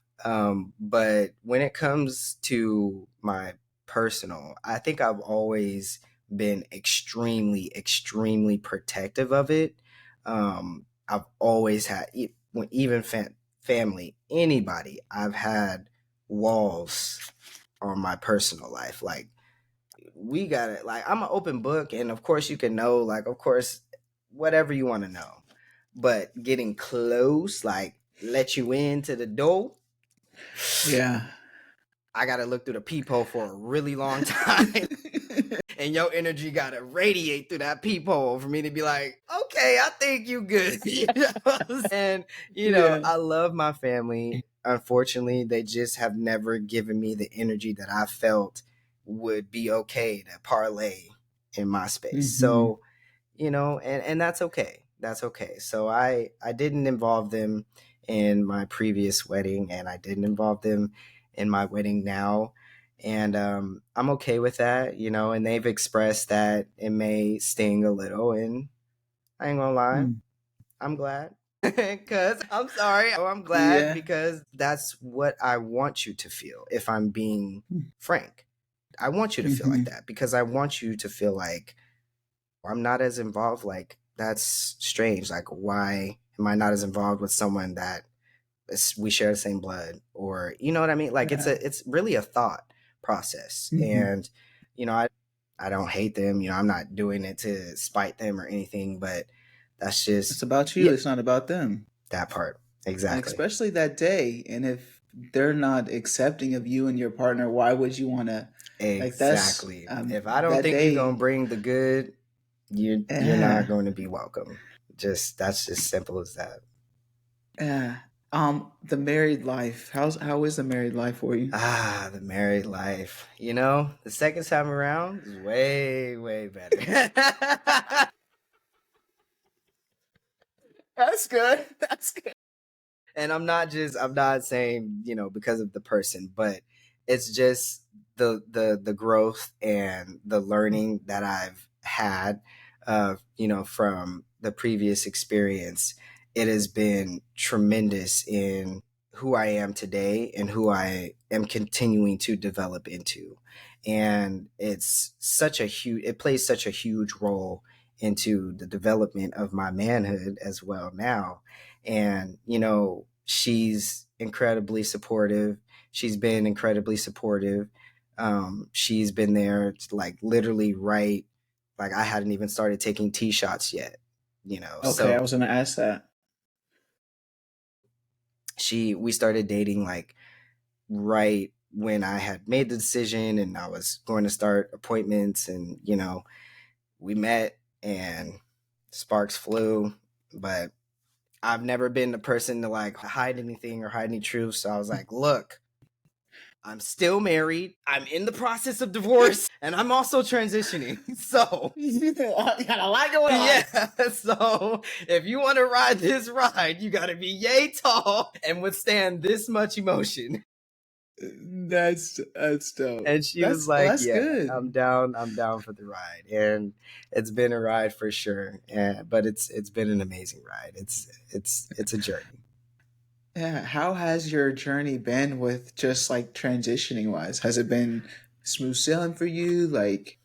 S2: but when it comes to my personal, I think I've always been extremely, extremely protective of it. I've always had, even family, anybody, I've had walls on my personal life. Like, we got it. Like, I'm an open book, and of course you can know, like, of course, whatever you want to know, but getting close, like, let you into the door.
S1: Yeah.
S2: I gotta look through the peephole for a really long time. And your energy gotta radiate through that peephole for me to be like, okay, I think you good. And
S1: Yeah.
S2: I love my family. Unfortunately, they just have never given me the energy that I felt would be okay to parlay in my space. So, and that's okay. That's okay. So I didn't involve them in my previous wedding, and I didn't involve them in my wedding now. And I'm okay with that, and they've expressed that it may sting a little, and I ain't gonna lie, I'm glad. Because I'm sorry, I'm glad, because that's what I want you to feel. If I'm being frank, I want you to feel like that, because I want you to feel like I'm not as involved. Like, that's strange. Like, why am I not as involved with someone that we share the same blood? Or, you know what I mean? Like, it's really a thought process. And, I don't hate them. I'm not doing it to spite them or anything, but that's just,
S1: it's about you. It's not about them.
S2: That part. Exactly.
S1: And especially that day. And if they're not accepting of you and your partner, why would you want to?
S2: Exactly.
S1: Like,
S2: if I don't think you're going to bring the good, you're not going to be welcome. That's just simple as that.
S1: Yeah. The married life. How is the married life for you?
S2: The married life. The second time around is way, way better.
S1: That's good. That's good.
S2: And I'm not saying, because of the person, but it's just the growth and the learning that I've had, from the previous experience. It has been tremendous in who I am today and who I am continuing to develop into. And it plays such a huge role into the development of my manhood as well now. And, she's incredibly supportive. She's been incredibly supportive. She's been there to, like, literally right. Like, I hadn't even started taking tee shots yet,
S1: Okay,
S2: so
S1: I was going to ask that.
S2: We started dating, like, right when I had made the decision and I was going to start appointments, and, we met and sparks flew. But I've never been the person to, like, hide anything or hide any truth. So I was like, look, I'm still married. I'm in the process of divorce, and I'm also transitioning. So
S1: you got a lot going on.
S2: Yeah. So if you want to ride this ride, you got to be yay tall and withstand this much emotion.
S1: That's dope.
S2: And she was like,
S1: that's
S2: yeah,
S1: good.
S2: I'm down for the ride. And it's been a ride for sure. But it's been an amazing ride. It's a journey.
S1: Yeah. How has your journey been with just, like, transitioning wise? Has it been smooth sailing for you? Like,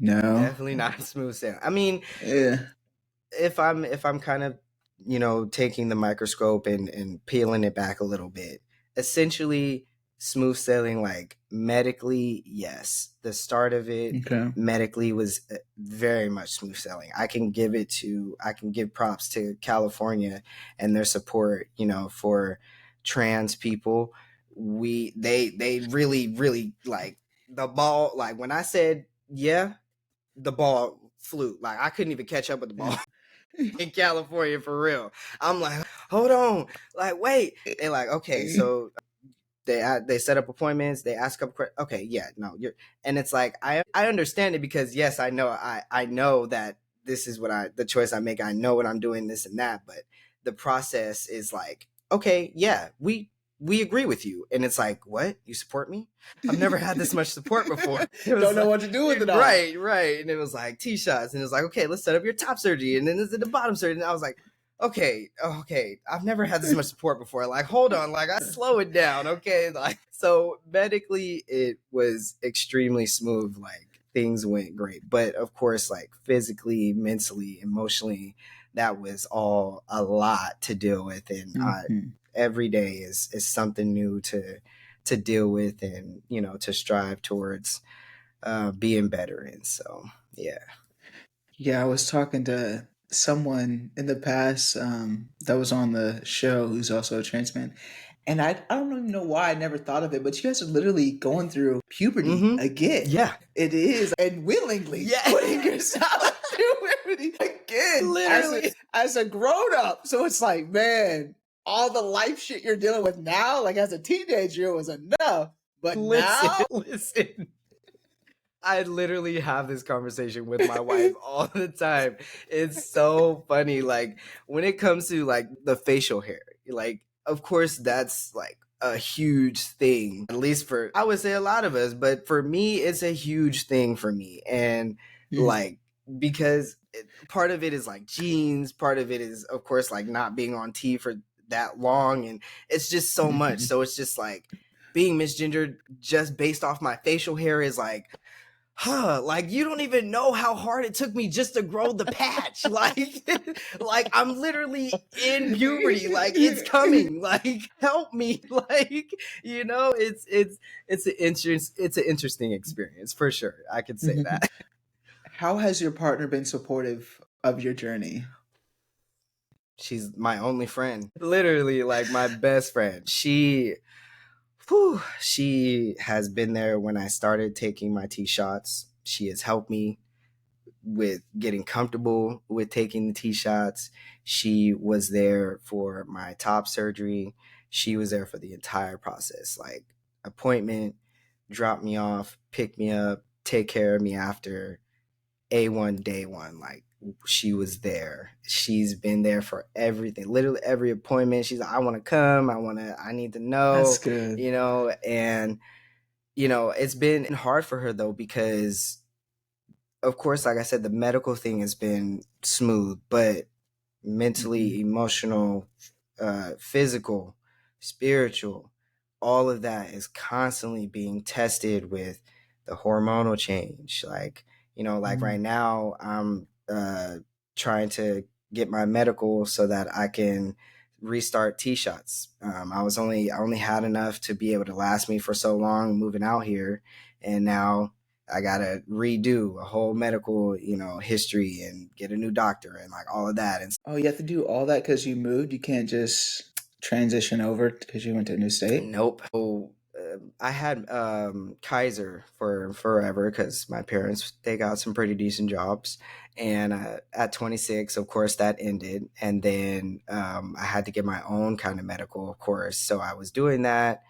S1: no,
S2: definitely not smooth sailing. I mean,
S1: yeah.
S2: if I'm kind of, taking the microscope and peeling it back a little bit, essentially smooth sailing, like, medically, yes. The start of it, medically, was very much smooth sailing. I can give props to California and their support, for trans people. They really, really, like, the ball, like, when I said, yeah, the ball flew. Like, I couldn't even catch up with the ball. In California, for real. I'm like, hold on, like, wait. They're like, okay, so they set up appointments, they ask up, okay, yeah, no, and it's like, I understand it, because yes, I know that this is the choice I make. I know what I'm doing, this and that, but the process is like, okay, yeah, we agree with you. And it's like, what? You support me? I've never had this much support before.
S1: Don't know what to do with it all.
S2: Right. And it was like T-shots. And it was like, okay, let's set up your top surgery. And then this is the bottom surgery. And I was like, okay. I've never had this much support before. Like, hold on. Like, I slow it down. Okay. Like, so medically, it was extremely smooth. Like, things went great. But of course, like physically, mentally, emotionally, that was all a lot to deal with. And every day is something new to deal with, and to strive towards being better in. So
S1: Yeah, I was talking to someone in the past that was on the show who's also a trans man. And I don't even know why I never thought of it, but you guys are literally going through puberty again.
S2: Yeah.
S1: It is. And willingly putting yourself through puberty again.
S2: Literally.
S1: As a grown up. So it's like, man, all the life shit you're dealing with now, like as a teenager, it was enough. But now.
S2: Listen. I literally have this conversation with my wife all the time. It's so funny. Like, when it comes to like the facial hair, like, of course, that's like a huge thing, at least for, I would say, a lot of us. But for me, it's a huge thing for me. And like, because part of it is like genes, part of it is, of course, like not being on T for that long. And it's just so much. So it's just like being misgendered just based off my facial hair is like, like you don't even know how hard it took me just to grow the patch. Like I'm literally in puberty. Like, it's coming. Like, help me. Like, it's an interesting experience for sure. I could say that.
S1: How has your partner been supportive of your journey?
S2: She's my only friend. Literally, like my best friend. She has been there when I started taking my T shots. She has helped me with getting comfortable with taking the T shots. She was there for my top surgery. She was there for the entire process, like appointment, drop me off, pick me up, take care of me after A1 day one. Like, she was there. She's been there for everything, literally every appointment. She's like, I want to come. I need to know.
S1: That's good.
S2: And it's been hard for her though, because of course, like I said, the medical thing has been smooth, but mentally, emotional, physical, spiritual, all of that is constantly being tested with the hormonal change. Like, like right now, I'm trying to get my medical so that I can restart T-shots. I only had enough to be able to last me for so long moving out here, and now I gotta redo a whole medical, history and get a new doctor and like all of that. And
S1: you have to do all that because you moved. You can't just transition over because you went to a new state.
S2: Nope. So I had Kaiser for forever because my parents, they got some pretty decent jobs. And at 26, of course, that ended. And then I had to get my own kind of medical, of course. So I was doing that.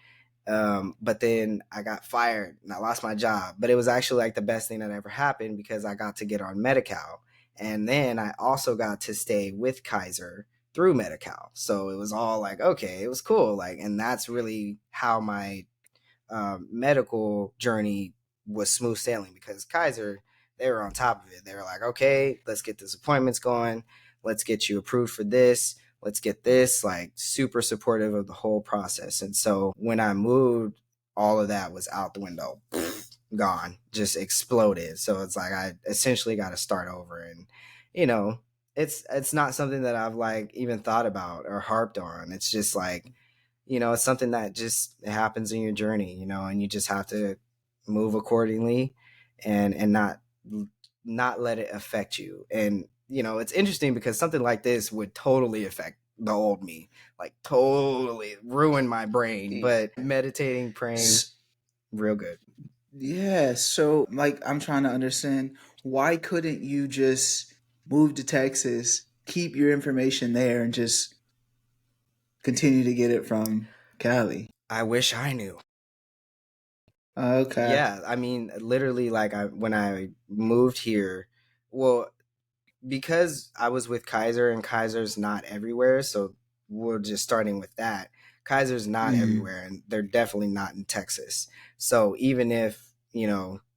S2: But then I got fired and I lost my job. But it was actually like the best thing that ever happened because I got to get on Medi-Cal. And then I also got to stay with Kaiser through Medi-Cal. So it was all like, okay, it was cool. Like, and that's really how my medical journey was smooth sailing, because Kaiser, they were on top of it. They were like, okay, let's get these appointments going. Let's get you approved for this. Let's get this, like, super supportive of the whole process. And so when I moved, all of that was out the window, gone, just exploded. So it's like I essentially got to start over. And, it's not something that I've like even thought about or harped on. It's just like, it's something that just happens in your journey, and you just have to move accordingly and not let it affect you. And, it's interesting because something like this would totally affect the old me, like totally ruin my brain, but meditating, praying, real good.
S1: Yeah. So, like, I'm trying to understand, why couldn't you just move to Texas, keep your information there, and just continue to get it from Cali?
S2: I wish I knew.
S1: Okay.
S2: Yeah, I mean, literally, like when I moved here, well, because I was with Kaiser and Kaiser's not everywhere, so we're just starting with that. Kaiser's not everywhere, and they're definitely not in Texas. So even if,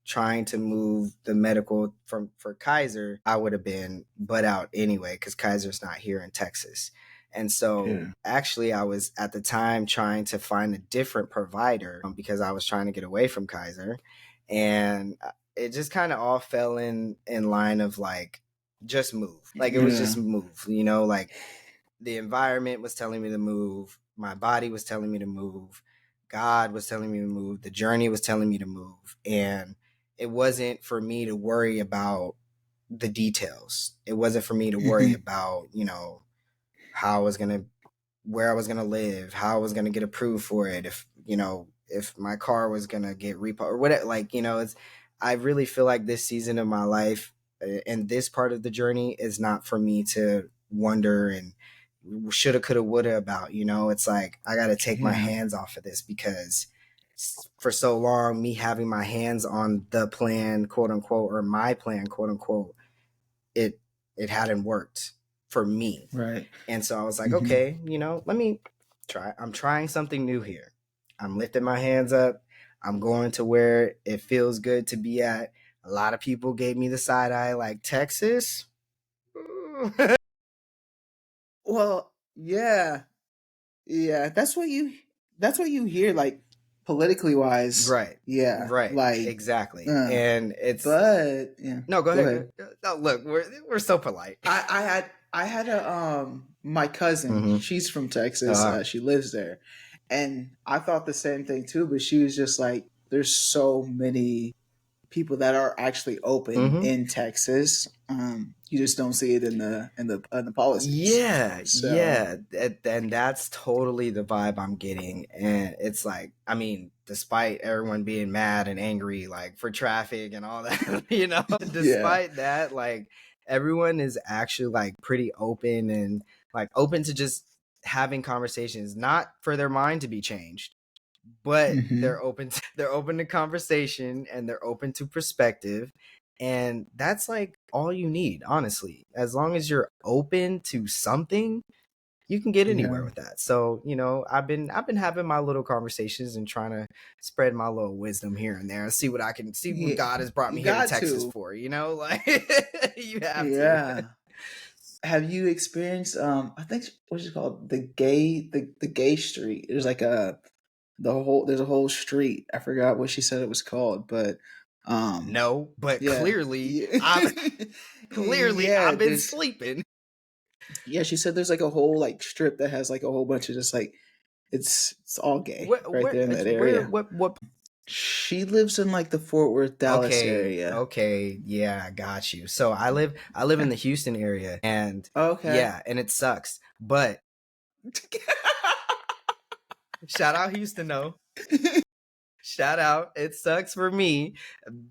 S2: trying to move the medical for Kaiser, I would have been butt out anyway, because Kaiser's not here in Texas. And so actually I was at the time trying to find a different provider, because I was trying to get away from Kaiser. And it just kind of all fell in line of like, just move. Like it was just move, like the environment was telling me to move. My body was telling me to move. God was telling me to move. The journey was telling me to move. And it wasn't for me to worry about the details. It wasn't for me to worry about, how I was going to, where I was going to live, how I was going to get approved for it. If my car was going to get repo or whatever, I really feel like this season of my life and this part of the journey is not for me to wonder and shoulda, coulda, woulda about. It's like I got to take my hands off of this, because for so long, me having my hands on the plan, quote unquote, or my plan, quote unquote, it hadn't worked for me.
S1: Right.
S2: And so I was like, okay, let me try. I'm trying something new here. I'm lifting my hands up. I'm going to where it feels good to be at. A lot of people gave me the side eye, like, Texas?
S1: Well, yeah. That's what you hear, like, politically wise.
S2: Right.
S1: Yeah.
S2: Right.
S1: Like,
S2: exactly. And it's,
S1: but yeah.
S2: no, go ahead. No, look, we're so polite.
S1: I had my cousin, she's from Texas. She lives there. And I thought the same thing too, but she was just like, there's so many people that are actually open in Texas. You just don't see it in the policies.
S2: Yeah, and that's totally the vibe I'm getting. And it's like, I mean, despite everyone being mad and angry, like for traffic and all that, despite that, like everyone is actually like pretty open and like open to just having conversations, not for their mind to be changed, but they're open to conversation, and they're open to perspective. And that's like all you need, honestly. As long as you're open to something, you can get anywhere with that. So, I've been having my little conversations and trying to spread my little wisdom here and there and see what I can see what God has brought me here to Texas for, like you have to.
S1: Have you experienced I think what's it called? The gay street. There's like there's a whole street. I forgot what she said it was called, but
S2: no, but clearly I've been sleeping.
S1: Yeah, she said there's like a whole like strip that has like a whole bunch of just like it's all gay right there in that area.
S2: What?
S1: She lives in like the Fort Worth, Dallas area.
S2: Okay, yeah, I got you. So I live in the Houston area, and yeah, and it sucks. But shout out Houston, though. Shout out. It sucks for me.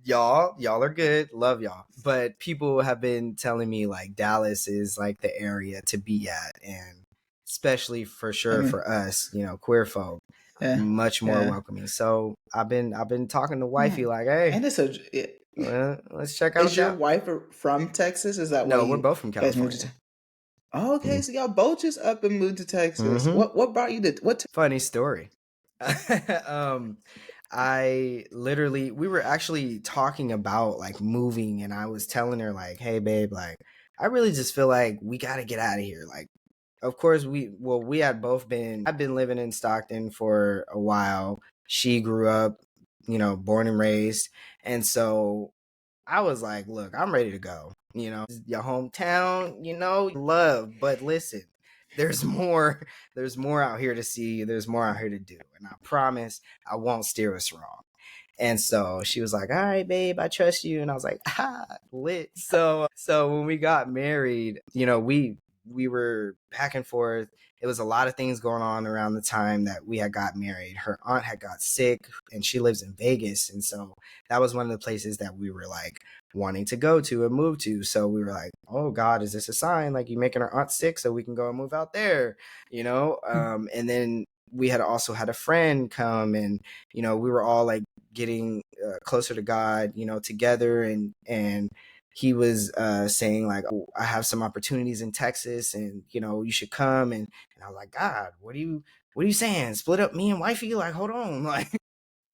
S2: Y'all are good. Love y'all. But people have been telling me like Dallas is like the area to be at, and especially for sure for us, queer folk, much more welcoming. So I've been talking to wifey like, hey,
S1: and it's
S2: let's check out.
S1: Is your wife from Texas? Is that why
S2: we're both from California.
S1: Okay, so y'all both just up and moved to Texas. What brought you to
S2: Funny story. we were actually talking about like moving, and I was telling her like, hey babe, like I really just feel like we got to get out of here. Like, of course we had both I've been living in Stockton for a while. She grew up, born and raised. And so I was like, look, I'm ready to go. Your hometown, love, but listen, there's more out here to see. There's more out here to do. And I promise I won't steer us wrong. And so she was like, all right, babe, I trust you. And I was like, lit. So when we got married, we were back and forth. It was a lot of things going on around the time that we had got married. Her aunt had got sick, and she lives in Vegas. And so that was one of the places that we were like wanting to go to and move to. So we were like, oh God, is this a sign? Like, you making our aunt sick so we can go and move out there, and then we had also had a friend come, and, we were all like getting closer to God, together. And he was saying like, oh, I have some opportunities in Texas, and you should come. And I was like, God, what are you saying? Split up me and wifey? Like, hold on, like,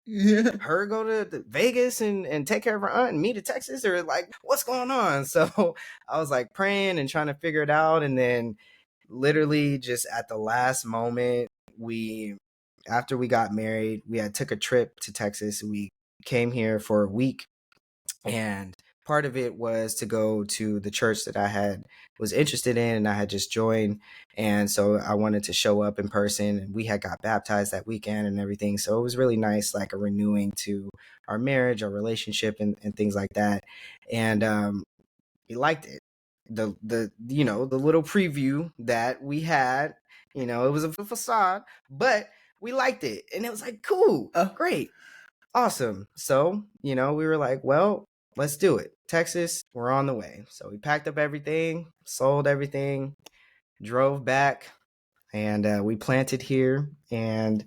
S1: Yeah.
S2: her go to Vegas and take care of her aunt and me to Texas, or like, what's going on? So I was like praying and trying to figure it out. And then literally just at the last moment, after we got married, we had took a trip to Texas. We came here for a week, and part of it was to go to the church that I was interested in and I had just joined. And so I wanted to show up in person, and we had got baptized that weekend and everything. So it was really nice, like a renewing to our marriage, our relationship, and things like that. And we liked it. The little preview that we had, it was a facade, but we liked it. And it was like, cool, great, awesome. So, we were like, well, let's do it. Texas, we're on the way. So we packed up everything, sold everything, drove back, and we planted here. And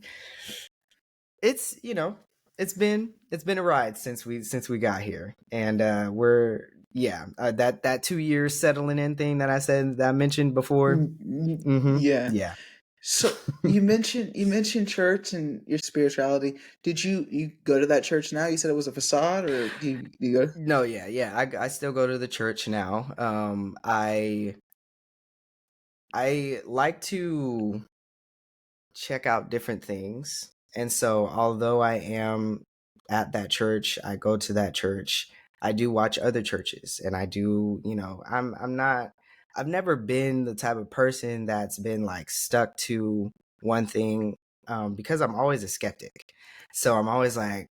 S2: it's, it's been a ride since we got here. And that 2 years settling in thing that I mentioned before.
S1: Yeah.
S2: Yeah.
S1: So you mentioned church and your spirituality. Did you go to that church now? You said it was a facade, or do you go?
S2: No, yeah. I still go to the church now. I like to check out different things. And so although I am at that church, I go to that church, I do watch other churches, and I do, I've never been the type of person that's been like stuck to one thing, because I'm always a skeptic. So I'm always like,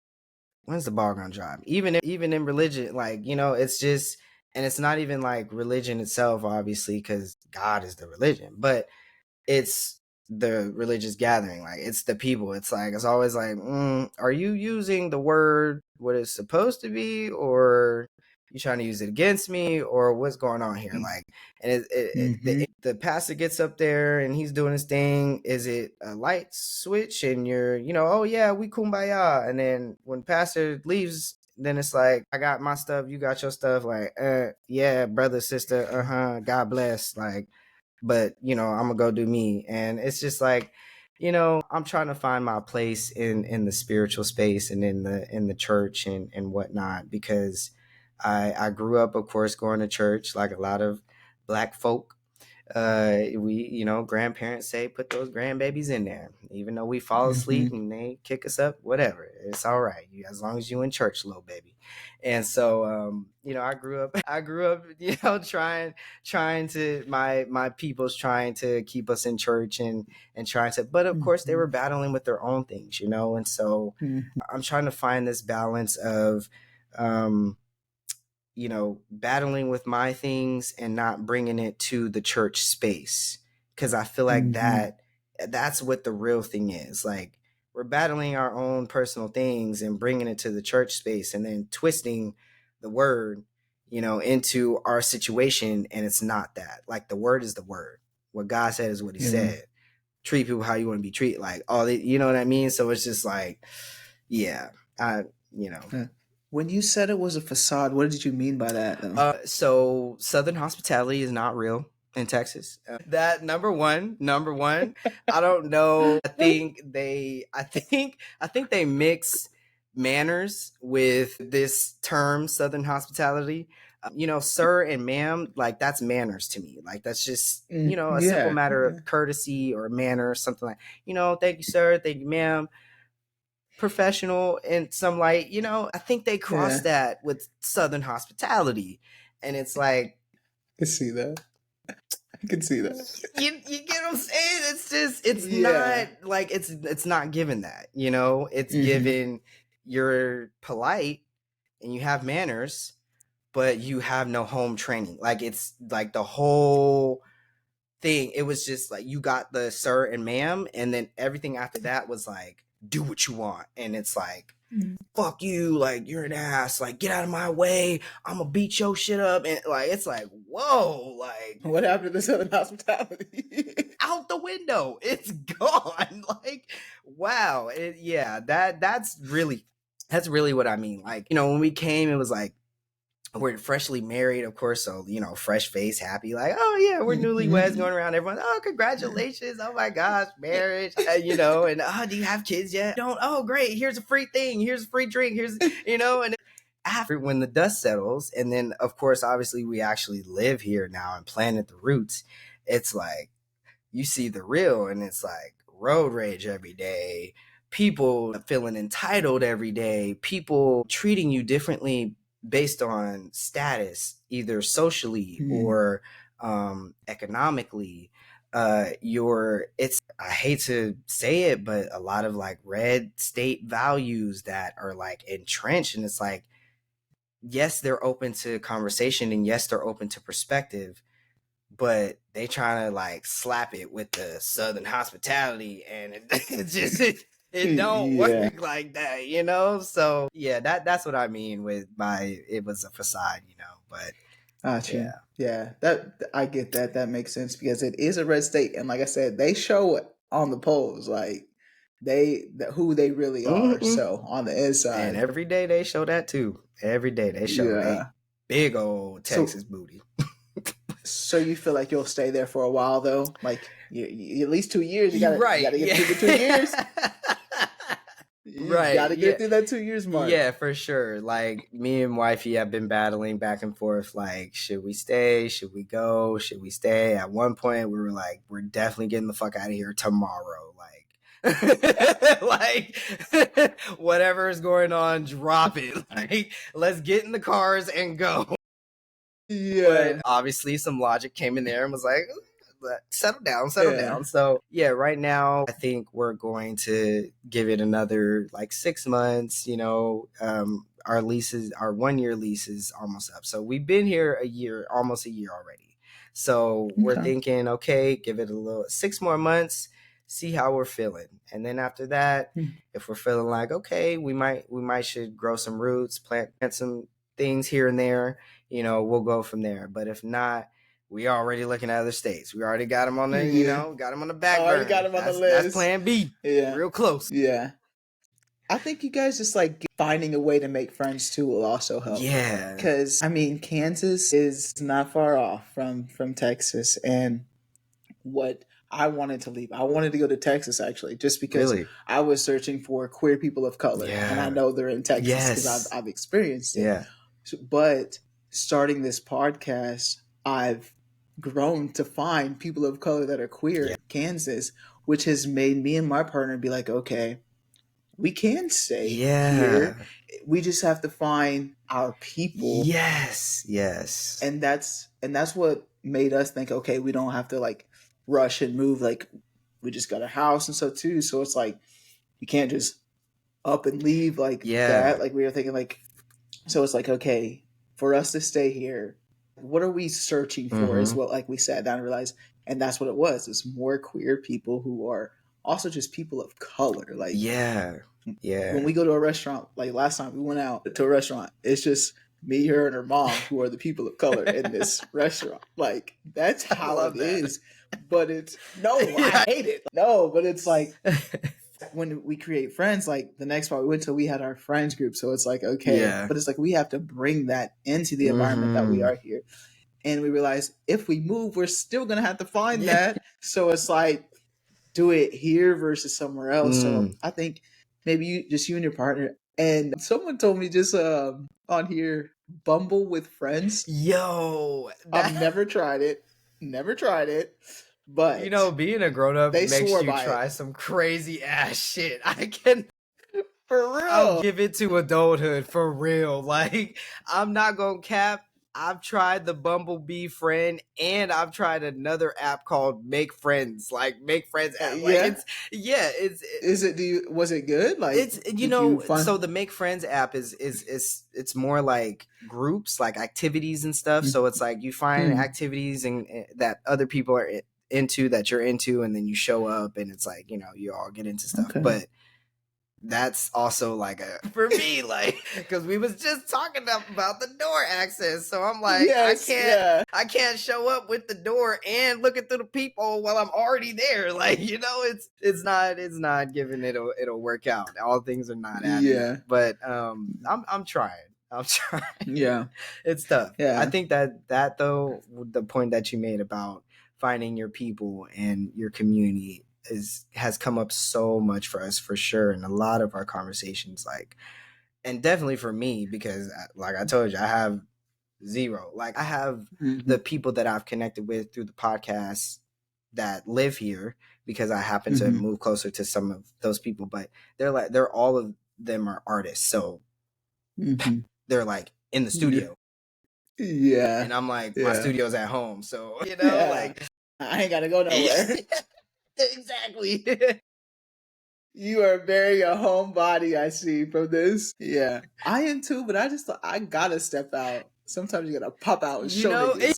S2: when's the ball gonna drop? Even in religion, like, it's just, and it's not even like religion itself, obviously, because God is the religion, but it's the religious gathering. Like, it's the people. It's like, it's always like, are you using the word what it's supposed to be, or you trying to use it against me, or what's going on here? Like, and the pastor gets up there and he's doing his thing. Is it a light switch and you're, oh yeah, we kumbaya, and then when pastor leaves, then it's like, I got my stuff, you got your stuff, like, yeah, brother, sister, God bless, like, but I'm gonna go do me. And it's just like, I'm trying to find my place in the spiritual space and in the church and whatnot, because I grew up, of course, going to church like a lot of Black folk. We, grandparents say put those grandbabies in there, even though we fall asleep and they kick us up, whatever, it's all right, as long as you in church, little baby. And so I grew up trying to, my people's trying to keep us in church, and trying to, but of course they were battling with their own things, and so I'm trying to find this balance of um battling with my things and not bringing it to the church space, because I feel like that's what the real thing is. Like, we're battling our own personal things and bringing it to the church space, and then twisting the word, into our situation. And it's not that. Like, the word is the word. What God said is what he said. Treat people how you want to be treated. Like, you know what I mean? So it's just like, yeah,
S1: When you said it was a facade, what did you mean by that, though?
S2: So Southern hospitality is not real in Texas. That number one. I don't know. I think they mix manners with this term Southern hospitality. Sir and ma'am, like, that's manners to me. Like, that's just, a simple matter of courtesy or manner, something like, thank you, sir, thank you, ma'am. Professional in some light, I think they cross that with Southern hospitality. And it's like,
S1: I can see that. I can see that.
S2: you get what I'm saying? It's just, it's not like, it's not given that, it's given, you're polite and you have manners, but you have no home training. Like, it's like the whole thing. It was just like, you got the sir and ma'am, and then everything after that was like, do what you want. And it's like, fuck you, like, you're an ass, like, get out of my way, I'm gonna beat your shit up. And like, it's like, whoa, like,
S1: what happened to the Southern hospitality?
S2: out the window, it's gone. Like, wow. That's really what I mean. Like, when we came, it was like, we're freshly married, of course, so fresh face, happy, like, oh yeah, we're newlyweds, going around, everyone, oh congratulations, oh my gosh, marriage, and oh, do you have kids yet? Don't. Oh great, here's a free thing, here's a free drink, here's and after, when the dust settles, and then of course obviously we actually live here now and planted the roots, it's like you see the real, and it's like road rage every day, people feeling entitled every day, people treating you differently based on status, either socially or economically. I hate to say it, but a lot of like red state values that are like entrenched, and it's like, yes, they're open to conversation, and yes, they're open to perspective, but they trying to like slap it with the Southern hospitality, and it don't work like that, so yeah, that's what I mean with it was a facade, but
S1: Gotcha. Yeah, that I get that. That makes sense because it is a red state, and like I said, they show it on the polls, like who they really are. So on the inside,
S2: and every day they show that too. Every day they show they big old Texas booty.
S1: So you feel like you'll stay there for a while though, like you at least 2 years. You gotta get through the 2 years. You gotta get through that 2 years mark.
S2: Yeah, for sure. Like me and wifey have been battling back and forth. Like, should we stay? Should we go? Should we stay? At one point, we were like, we're definitely getting the fuck out of here tomorrow. Like, whatever is going on, drop it. Like, let's get in the cars and go.
S1: Yeah.
S2: But obviously, some logic came in there and was like, settle down. So yeah, right now I think we're going to give it another like 6 months. Our 1-year lease is almost up, so we've been here almost a year already. So we're thinking, okay, give it a little 6 more months, see how we're feeling, and then after that, if we're feeling like okay, we might should grow some roots, plant some things here and there, we'll go from there. But if not, we already looking at other states. We already got them on the, got them on the back burner.
S1: Already got them on the list.
S2: That's plan B.
S1: Yeah.
S2: Real close.
S1: Yeah. I think you guys just like finding a way to make friends too will also help.
S2: Yeah.
S1: Because, Kansas is not far off from Texas. And what I wanted to leave, I wanted to go to Texas actually, just because I was searching for queer people of color. Yeah. And I know they're in Texas because I've experienced it.
S2: Yeah.
S1: But starting this podcast, I've grown to find people of color that are queer in Kansas, which has made me and my partner be like, okay, we can stay here. We just have to find our people.
S2: Yes.
S1: And that's what made us think, okay, we don't have to like rush and move. Like we just got a house and so too. So it's like you can't just up and leave like that. Like we were thinking like, so it's like, okay, for us to stay here, what are we searching for is what, like we sat down and realized, and that's what it was. It's more queer people who are also just people of color. Like, when we go to a restaurant, like last time we went out to a restaurant, it's just me, her, and her mom who are the people of color in this restaurant. Like, that's how it is. But it's, I hate it. No, but it's like, when we create friends, like the next spot we went to, we had our friends group. So it's like, okay, but it's like, we have to bring that into the environment that we are here. And we realize if we move, we're still going to have to find that. So it's like, do it here versus somewhere else. So I think maybe you and your partner, and someone told me just on here, Bumble with friends. I've never tried it. But
S2: being a grown-up makes you try
S1: it.
S2: some crazy ass shit. I can,
S1: for real,
S2: I'll give it to adulthood for real. Like, I'm not gonna cap. I've tried the Bumblebee friend, and I've tried another app called Make Friends. Like Make Friends app. Like,
S1: was it good? Like,
S2: it's so the Make Friends app is it's more like groups, like activities and stuff. So it's like you find activities and that other people are into, that you're into, and then you show up, and it's like you all get into stuff. But that's also like for me, like, because we was just talking about the door access, so I'm like, I can't show up with the door and looking through the peephole while I'm already there. Like, it's not given it'll work out. All things are not adding up. But I'm trying. I'm trying.
S1: Yeah.
S2: It's tough.
S1: Yeah.
S2: I think that though, the point that you made about finding your people and your community has come up so much for us, for sure, in a lot of our conversations, like, and definitely for me, because like I told you, I have zero. Like, I have the people that I've connected with through the podcast that live here, because I happen to move closer to some of those people, but they're all of them are artists, so they're like in the studio.
S1: Yeah.
S2: And I'm like, my
S1: Yeah.
S2: studio's at home, so
S1: Yeah.
S2: like,
S1: I ain't gotta go nowhere.
S2: exactly.
S1: You are very a homebody, I see from this. Yeah. I am too, but I gotta step out. Sometimes you gotta pop out and show niggas.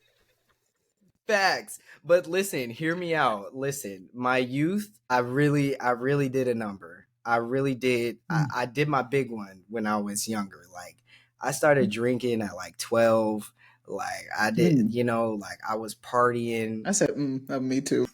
S2: Facts. But listen, hear me out. Listen, my youth, I really did a number. I really did. I did my big one when I was younger. Like, I started drinking at like 12. Like, I did, like, I was partying.
S1: I said, me too.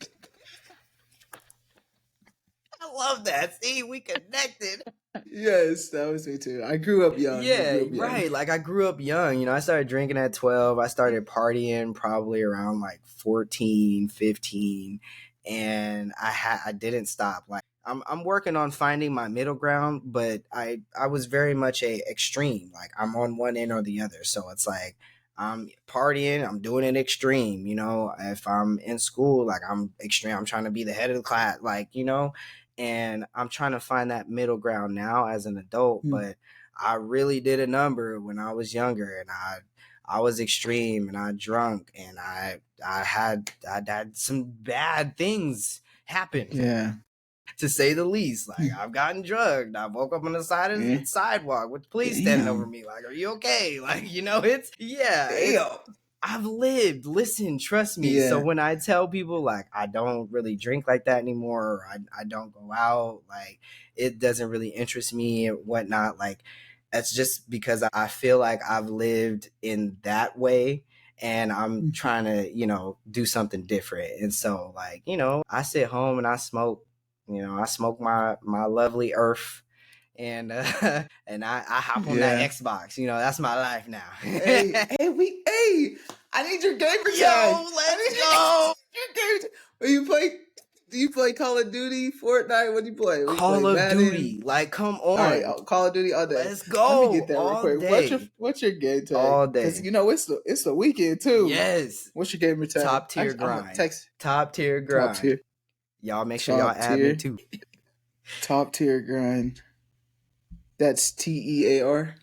S2: I love that. See, we connected.
S1: Yes, that was me too. I grew up young.
S2: Yeah, right. Like, I grew up young. I started drinking at 12. I started partying probably around like 14, 15. And I didn't stop. Like, I'm working on finding my middle ground, but I was very much a extreme. Like, I'm on one end or the other. So it's like, I'm partying, I'm doing it extreme. If I'm in school, like, I'm extreme. I'm trying to be the head of the class, like, and I'm trying to find that middle ground now as an adult. But I really did a number when I was younger, and I was extreme, and I drunk, and I had some bad things happen.
S1: Yeah.
S2: To say the least. Like, I've gotten drugged. I woke up on the side of the sidewalk with the police standing over me. Like, are you okay? Like, I've lived. Listen, trust me.
S1: Yeah.
S2: So when I tell people, like, I don't really drink like that anymore, or I don't go out, like, it doesn't really interest me and whatnot, like, that's just because I feel like I've lived in that way, and I'm trying to, do something different. And so, like, I sit home and I smoke. I smoke my lovely earth, and and I hop on that Xbox. That's my life now.
S1: hey, I need your gamer tag.
S2: Yo, let's go.
S1: Do you play Call of Duty, Fortnite? What do you play?
S2: Call of Duty. Like, come on.
S1: All right, Call of Duty all day.
S2: Let's go.
S1: Let me get that real quick.
S2: Day.
S1: What's your game tag?
S2: All day.
S1: Because it's the weekend too.
S2: Yes.
S1: What's your gamer tag?
S2: Top tier grind. Top tier grind.
S1: Top tier.
S2: Y'all make sure y'all add me too.
S1: Top tier grind. That's TEAR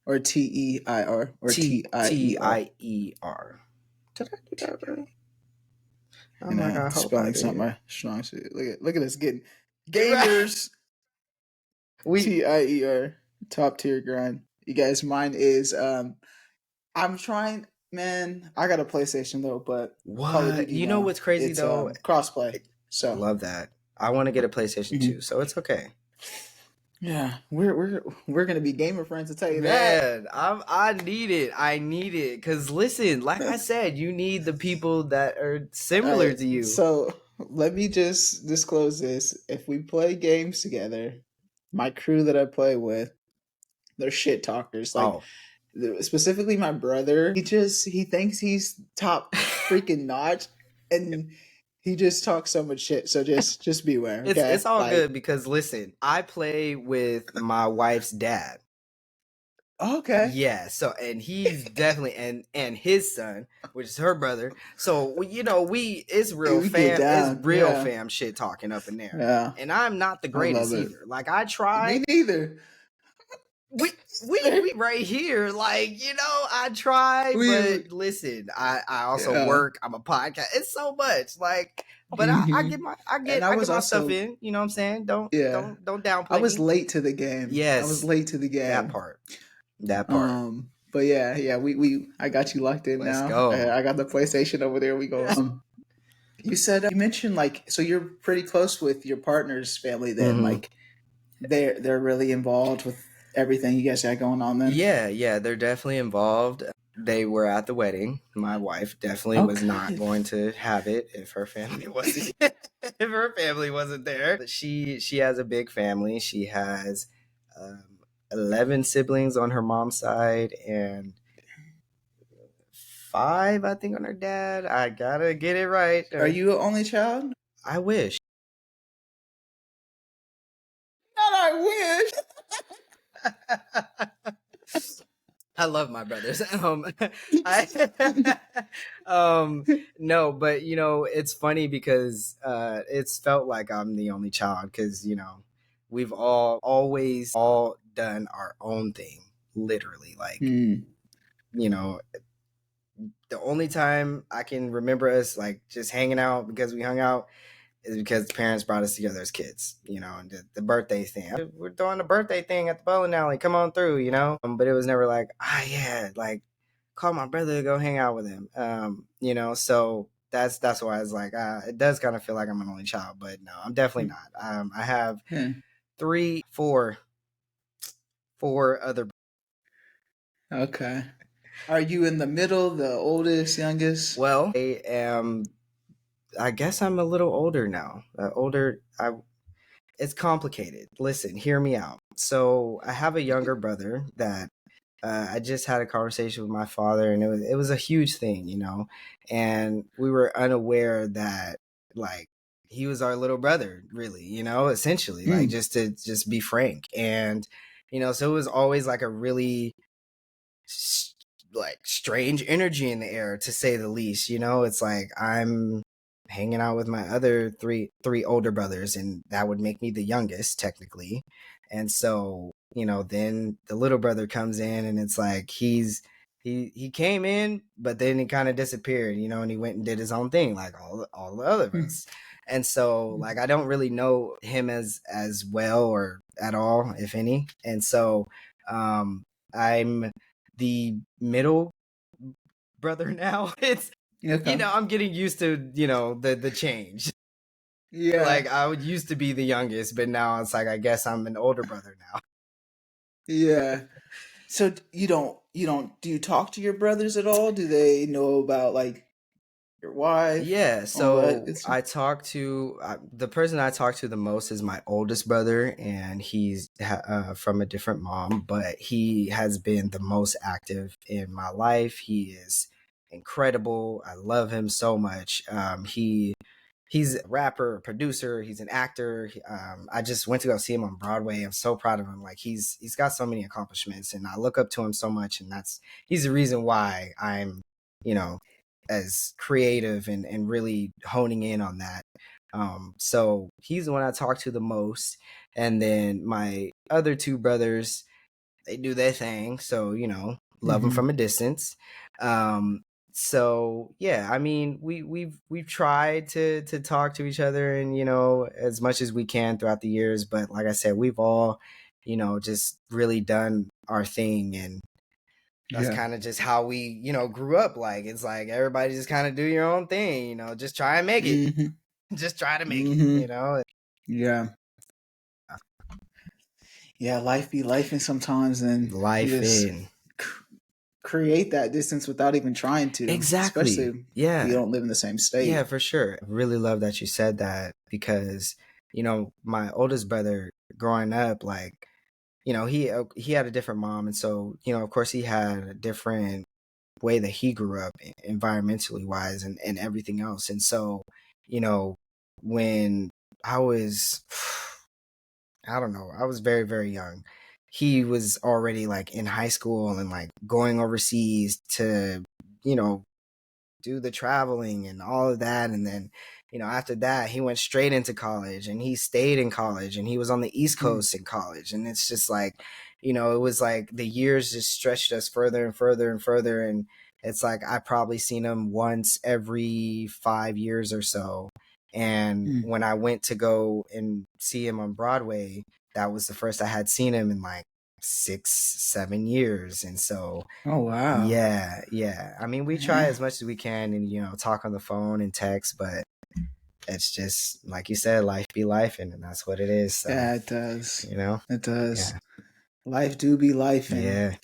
S1: or TEIR or
S2: TIER. Did I do that right? Oh my God,
S1: spelling's not my strong suit. Look at us getting gamers. TIER. Top tier grind. You guys, mine is I'm trying. Man, I got a PlayStation though, but
S2: what? You know what's crazy though?
S1: Crossplay. So
S2: I love that. I want to get a PlayStation too, so it's okay.
S1: Yeah, we're gonna be gamer friends, to tell you
S2: that. I need it. I need it, because listen, like I said, you need the people that are similar to you.
S1: So let me just disclose this: if we play games together, my crew that I play with, they're shit talkers. Like, specifically my brother, he thinks he's top freaking notch, and he just talks so much shit. So just beware. Okay?
S2: It's all good, because listen, I play with my wife's dad.
S1: Okay.
S2: Yeah. So, and he's definitely and his son, which is her brother. So it's real fam shit talking up in there.
S1: Yeah.
S2: And I'm not the greatest either. Like, I try.
S1: Me neither.
S2: We right here, like, I try, but listen, I also work. I'm a podcast. It's so much, like, but I get my stuff in. You know what I'm saying? Don't downplay.
S1: I was late to the game.
S2: Yes,
S1: I was late to the game.
S2: That part.
S1: But yeah, I got you locked in.
S2: Let's
S1: now.
S2: Go.
S1: I got the PlayStation over there. We go. You said you mentioned, like, so you're pretty close with your partner's family then, like they're really involved with everything you guys got going on then?
S2: Yeah, they're definitely involved. They were at the wedding. My wife definitely was not going to have it if her family wasn't there. She has a big family. She has 11 siblings on her mom's side and 5, I think, on her dad. I gotta get it right.
S1: Are you an only child?
S2: I wish.
S1: Not I
S2: I love my brothers. I, no, but it's funny because it's felt like I'm the only child because we've always all done our own thing, literally. Like
S1: wish.
S2: you know, the only time I can remember us like just hanging out because we hung out is because the parents brought us together as kids, and the birthday thing. We're doing the birthday thing at the bowling alley. Come on through, But it was never like, yeah, like call my brother to go hang out with him. So that's why it's like, it does kind of feel like I'm an only child, but no, I'm definitely not. I have
S1: Yeah.
S2: 4 other.
S1: Okay. Are you in the middle, the oldest, youngest?
S2: Well, I guess I'm a little older now. It's complicated. Listen, hear me out. So I have a younger brother that I just had a conversation with my father, and it was a huge thing, and we were unaware that like he was our little brother, really, essentially, like
S1: Mm.
S2: just be frank, and so it was always like a really like strange energy in the air, to say the least. It's like I'm hanging out with my other three older brothers, and that would make me the youngest technically. And so then the little brother comes in, and it's like he came in, but then he kind of disappeared, and he went and did his own thing like all the other of us. And so like I don't really know him as well or at all, if any. And so I'm the middle brother now. It's
S1: Okay.
S2: I'm getting used to the change.
S1: Yeah.
S2: Like I would used to be the youngest, but now it's like I guess I'm an older brother now.
S1: Yeah. So you don't do you talk to your brothers at all? Do they know about like your wife,
S2: Yeah,
S1: all that?
S2: so I talk to the person I talk to the most is my oldest brother, and he's from a different mom, but he has been the most active in my life. He is incredible. I love him so much. He's a rapper, a producer. He's an actor. I just went to go see him on Broadway. I'm so proud of him. Like he's got so many accomplishments, and I look up to him so much. And he's the reason why I'm, you know, as creative and really honing in on that. So he's the one I talk to the most, and then my other 2 brothers, they do their thing. So love them
S1: Mm-hmm.
S2: from a distance. Um, so yeah, I mean, we've tried to talk to each other, and as much as we can throughout the years. But like I said, we've all just really done our thing, and that's
S1: Yeah.
S2: kind of just how we grew up. Like it's like everybody just kind of do your own thing, just try and make it.
S1: Mm-hmm.
S2: Just try to make
S1: Mm-hmm.
S2: it.
S1: Yeah. Yeah, life be life and sometimes and you
S2: Life
S1: just
S2: in.
S1: create that distance without even trying to, especially
S2: Exactly.
S1: if you
S2: Yeah.
S1: don't live in the same
S2: Yeah,
S1: state.
S2: for sure. I really love that you said that because, my oldest brother growing up, like, he had a different mom. And so, of course, he had a different way that he grew up environmentally wise and everything else. And so, when I was, I don't know, I was very, very young. He was already like in high school and like going overseas to, you know, do the traveling and all of that. And then, after that, he went straight into college, and he stayed in college, and he was on the East
S1: Mm.
S2: Coast in college. And it's just like, it was like the years just stretched us further and further and further. And it's like I probably seen him once every 5 years or so. And
S1: Mm.
S2: when I went to go and see him on Broadway, that was the first I had seen him in like 6, 7 years. And so
S1: Oh wow.
S2: yeah, yeah. I mean, we try
S1: Yeah.
S2: as much as we can and talk on the phone and text, but it's just like you said, life be life, and that's what it is. So,
S1: Yeah, it does.
S2: you know,
S1: It does.
S2: yeah,
S1: Life do be life and
S2: yeah.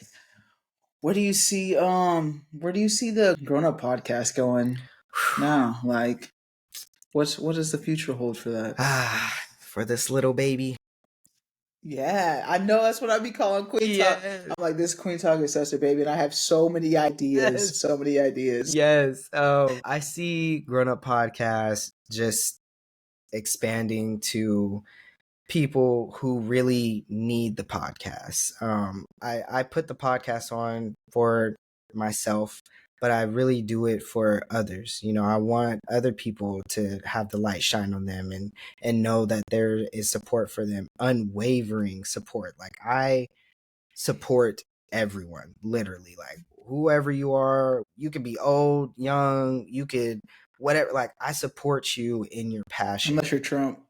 S1: where do you see the grown up podcast going now? Like what does the future hold for that?
S2: For this little baby,
S1: Yeah, I know that's what I be calling Queen Talk.
S2: Yes.
S1: I'm like, this Queen Talk is such a baby, and I have so many ideas,
S2: Yes.
S1: so many ideas.
S2: Yes. I see grown up podcasts just expanding to people who really need the podcast. I put the podcast on for myself, but I really do it for others. You know, I want other people to have the light shine on them and know that there is support for them, unwavering support. Like I support everyone, literally. Like whoever you are, you could be old, young, you could whatever. Like I support you in your passion.
S1: Unless you're Trump.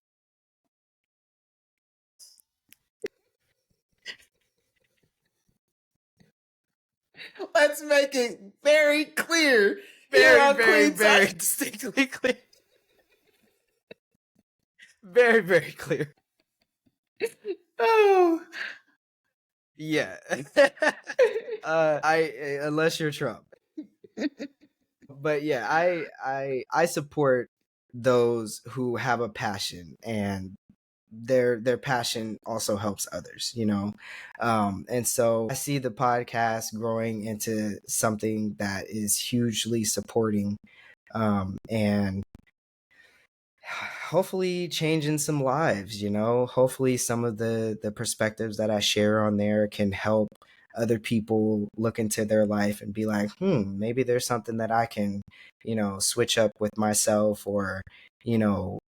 S1: Let's make it very clear here
S2: Very,
S1: on
S2: very,
S1: Queen
S2: very
S1: Talk.
S2: distinctly clear. Very, very clear.
S1: Oh.
S2: Yeah. Unless you're Trump. But yeah, I support those who have a passion, and their passion also helps others, you know. And so I see the podcast growing into something that is hugely supporting, and hopefully changing some lives, you know. Hopefully some of the perspectives that I share on there can help other people look into their life and be like, maybe there's something that I can, you know, switch up with myself, or you know,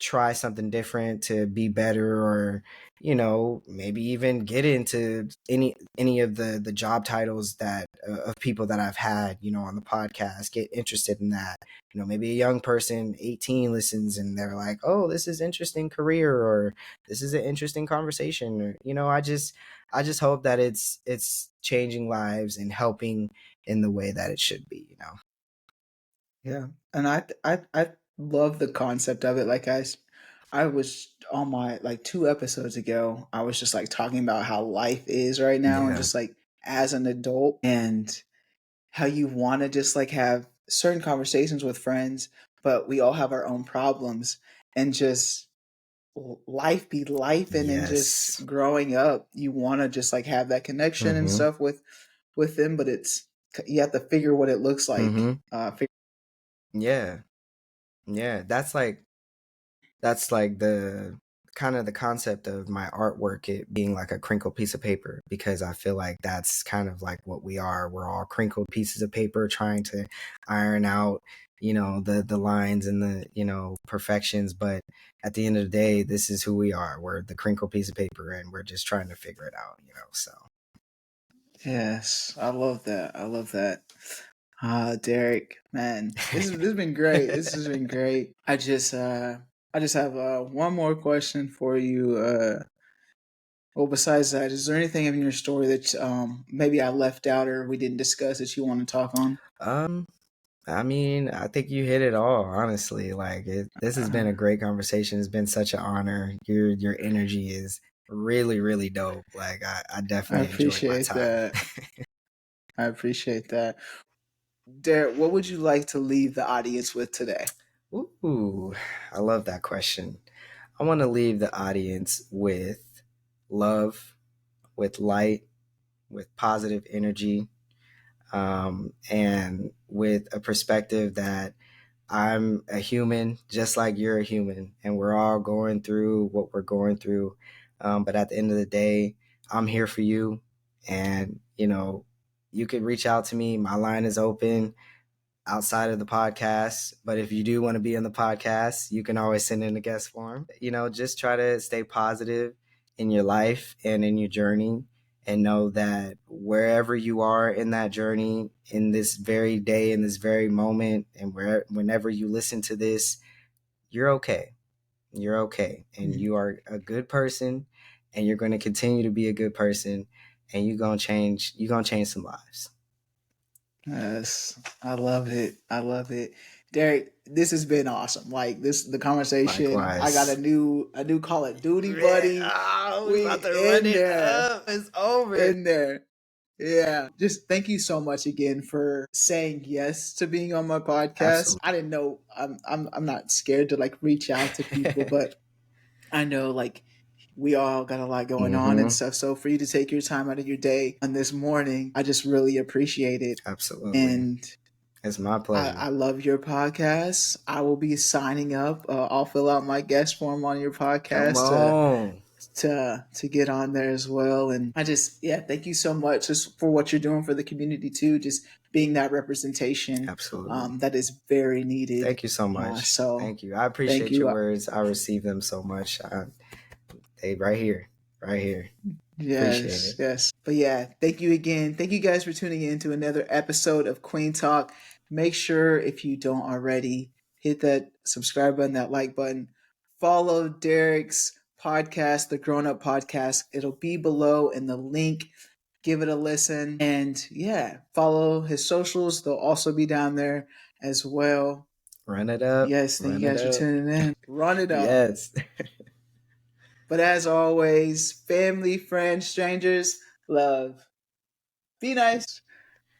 S2: try something different to be better, or you know, maybe even get into any of the job titles that of people that I've had, you know, on the podcast, get interested in that. You know, maybe a young person 18 listens and they're like, oh, this is interesting career, or this is an interesting conversation, or you know, I just hope that it's changing lives and helping in the way that it should be, you know.
S1: Yeah, and I love the concept of it. Like I was on my like 2 episodes ago. I was just like talking about how life is right now, and
S2: Yeah.
S1: just like as an adult, and how you want to just like have certain conversations with friends, but we all have our own problems, and just life be life, and just
S2: Yes.
S1: growing up, you want to just like have that connection and
S2: Mm-hmm.
S1: stuff with them, but it's you have to figure what it looks like.
S2: Mm-hmm. Yeah. Yeah, that's like the kind of the concept of my artwork, it being like a crinkled piece of paper, because I feel like that's kind of like what we are. We're all crinkled pieces of paper trying to iron out, you know, the lines and the, you know, perfections, but at the end of the day, this is who we are. We're the crinkled piece of paper and we're just trying to figure it out, you know. So,
S1: Yes, I love that. I love that. Derric, man, this has been great. This has been great. I just have one more question for you. Well, besides that, is there anything in your story that maybe I left out or we didn't discuss that you want to talk on?
S2: I mean, I think you hit it all, honestly. Like this has
S1: Uh,
S2: been a great conversation. It's been such an honor. Your energy is really, really dope. Like I
S1: I
S2: definitely enjoyed my
S1: appreciate
S2: time.
S1: that. I appreciate that. Derric, what would you like to leave the audience with today?
S2: Ooh, I love that question. I want to leave the audience with love, with light, with positive energy, and with a perspective that I'm a human, just like you're a human, and we're all going through what we're going through. But at the end of the day, I'm here for you. And, you know, you can reach out to me. My line is open outside of the podcast. But if you do want to be on the podcast, you can always send in a guest form. You know, just try to stay positive in your life and in your journey, and know that wherever you are in that journey, in this very day, in this very moment, and whenever you listen to this, you're okay. You're okay. And you are a good person, and you're going to continue to be a good person, and you're going to change some lives.
S1: Yes, I love it. I love it. Derric, this has been awesome. Like this the conversation. I got
S2: Likewise.
S1: a new Call of Duty
S2: Man,
S1: buddy.
S2: we
S1: We
S2: about to run
S1: in
S2: it
S1: there.
S2: up. It's over.
S1: In there. Yeah. Just thank you so much again for saying yes to being on my podcast.
S2: Absolutely.
S1: I didn't know I'm not scared to like reach out to people, but I know like we all got a lot going on and stuff. So for you to take your time out of your day on this morning, I just really appreciate it.
S2: Absolutely.
S1: And
S2: it's my pleasure.
S1: I love your podcast. I will be signing up. I'll fill out my guest form on your podcast.
S2: Come on.
S1: To get on there as well. And I just, thank you so much just for what you're doing for the community too, just being that representation.
S2: Absolutely.
S1: That is very needed.
S2: Thank you so much. Thank you. I appreciate your words. I receive them so much. They right here.
S1: Yes. But thank you again. Thank you guys for tuning in to another episode of Kueen Talk. Make sure, if you don't already, hit that subscribe button, that like button. Follow Derric's podcast, the Grown Up Podcast. It'll be below in the link. Give it a listen. And follow his socials. They'll also be down there as well.
S2: Run it up.
S1: Yes, thank you guys for tuning in. Run it up.
S2: Yes.
S1: But as always, family, friends, strangers, love. Be nice.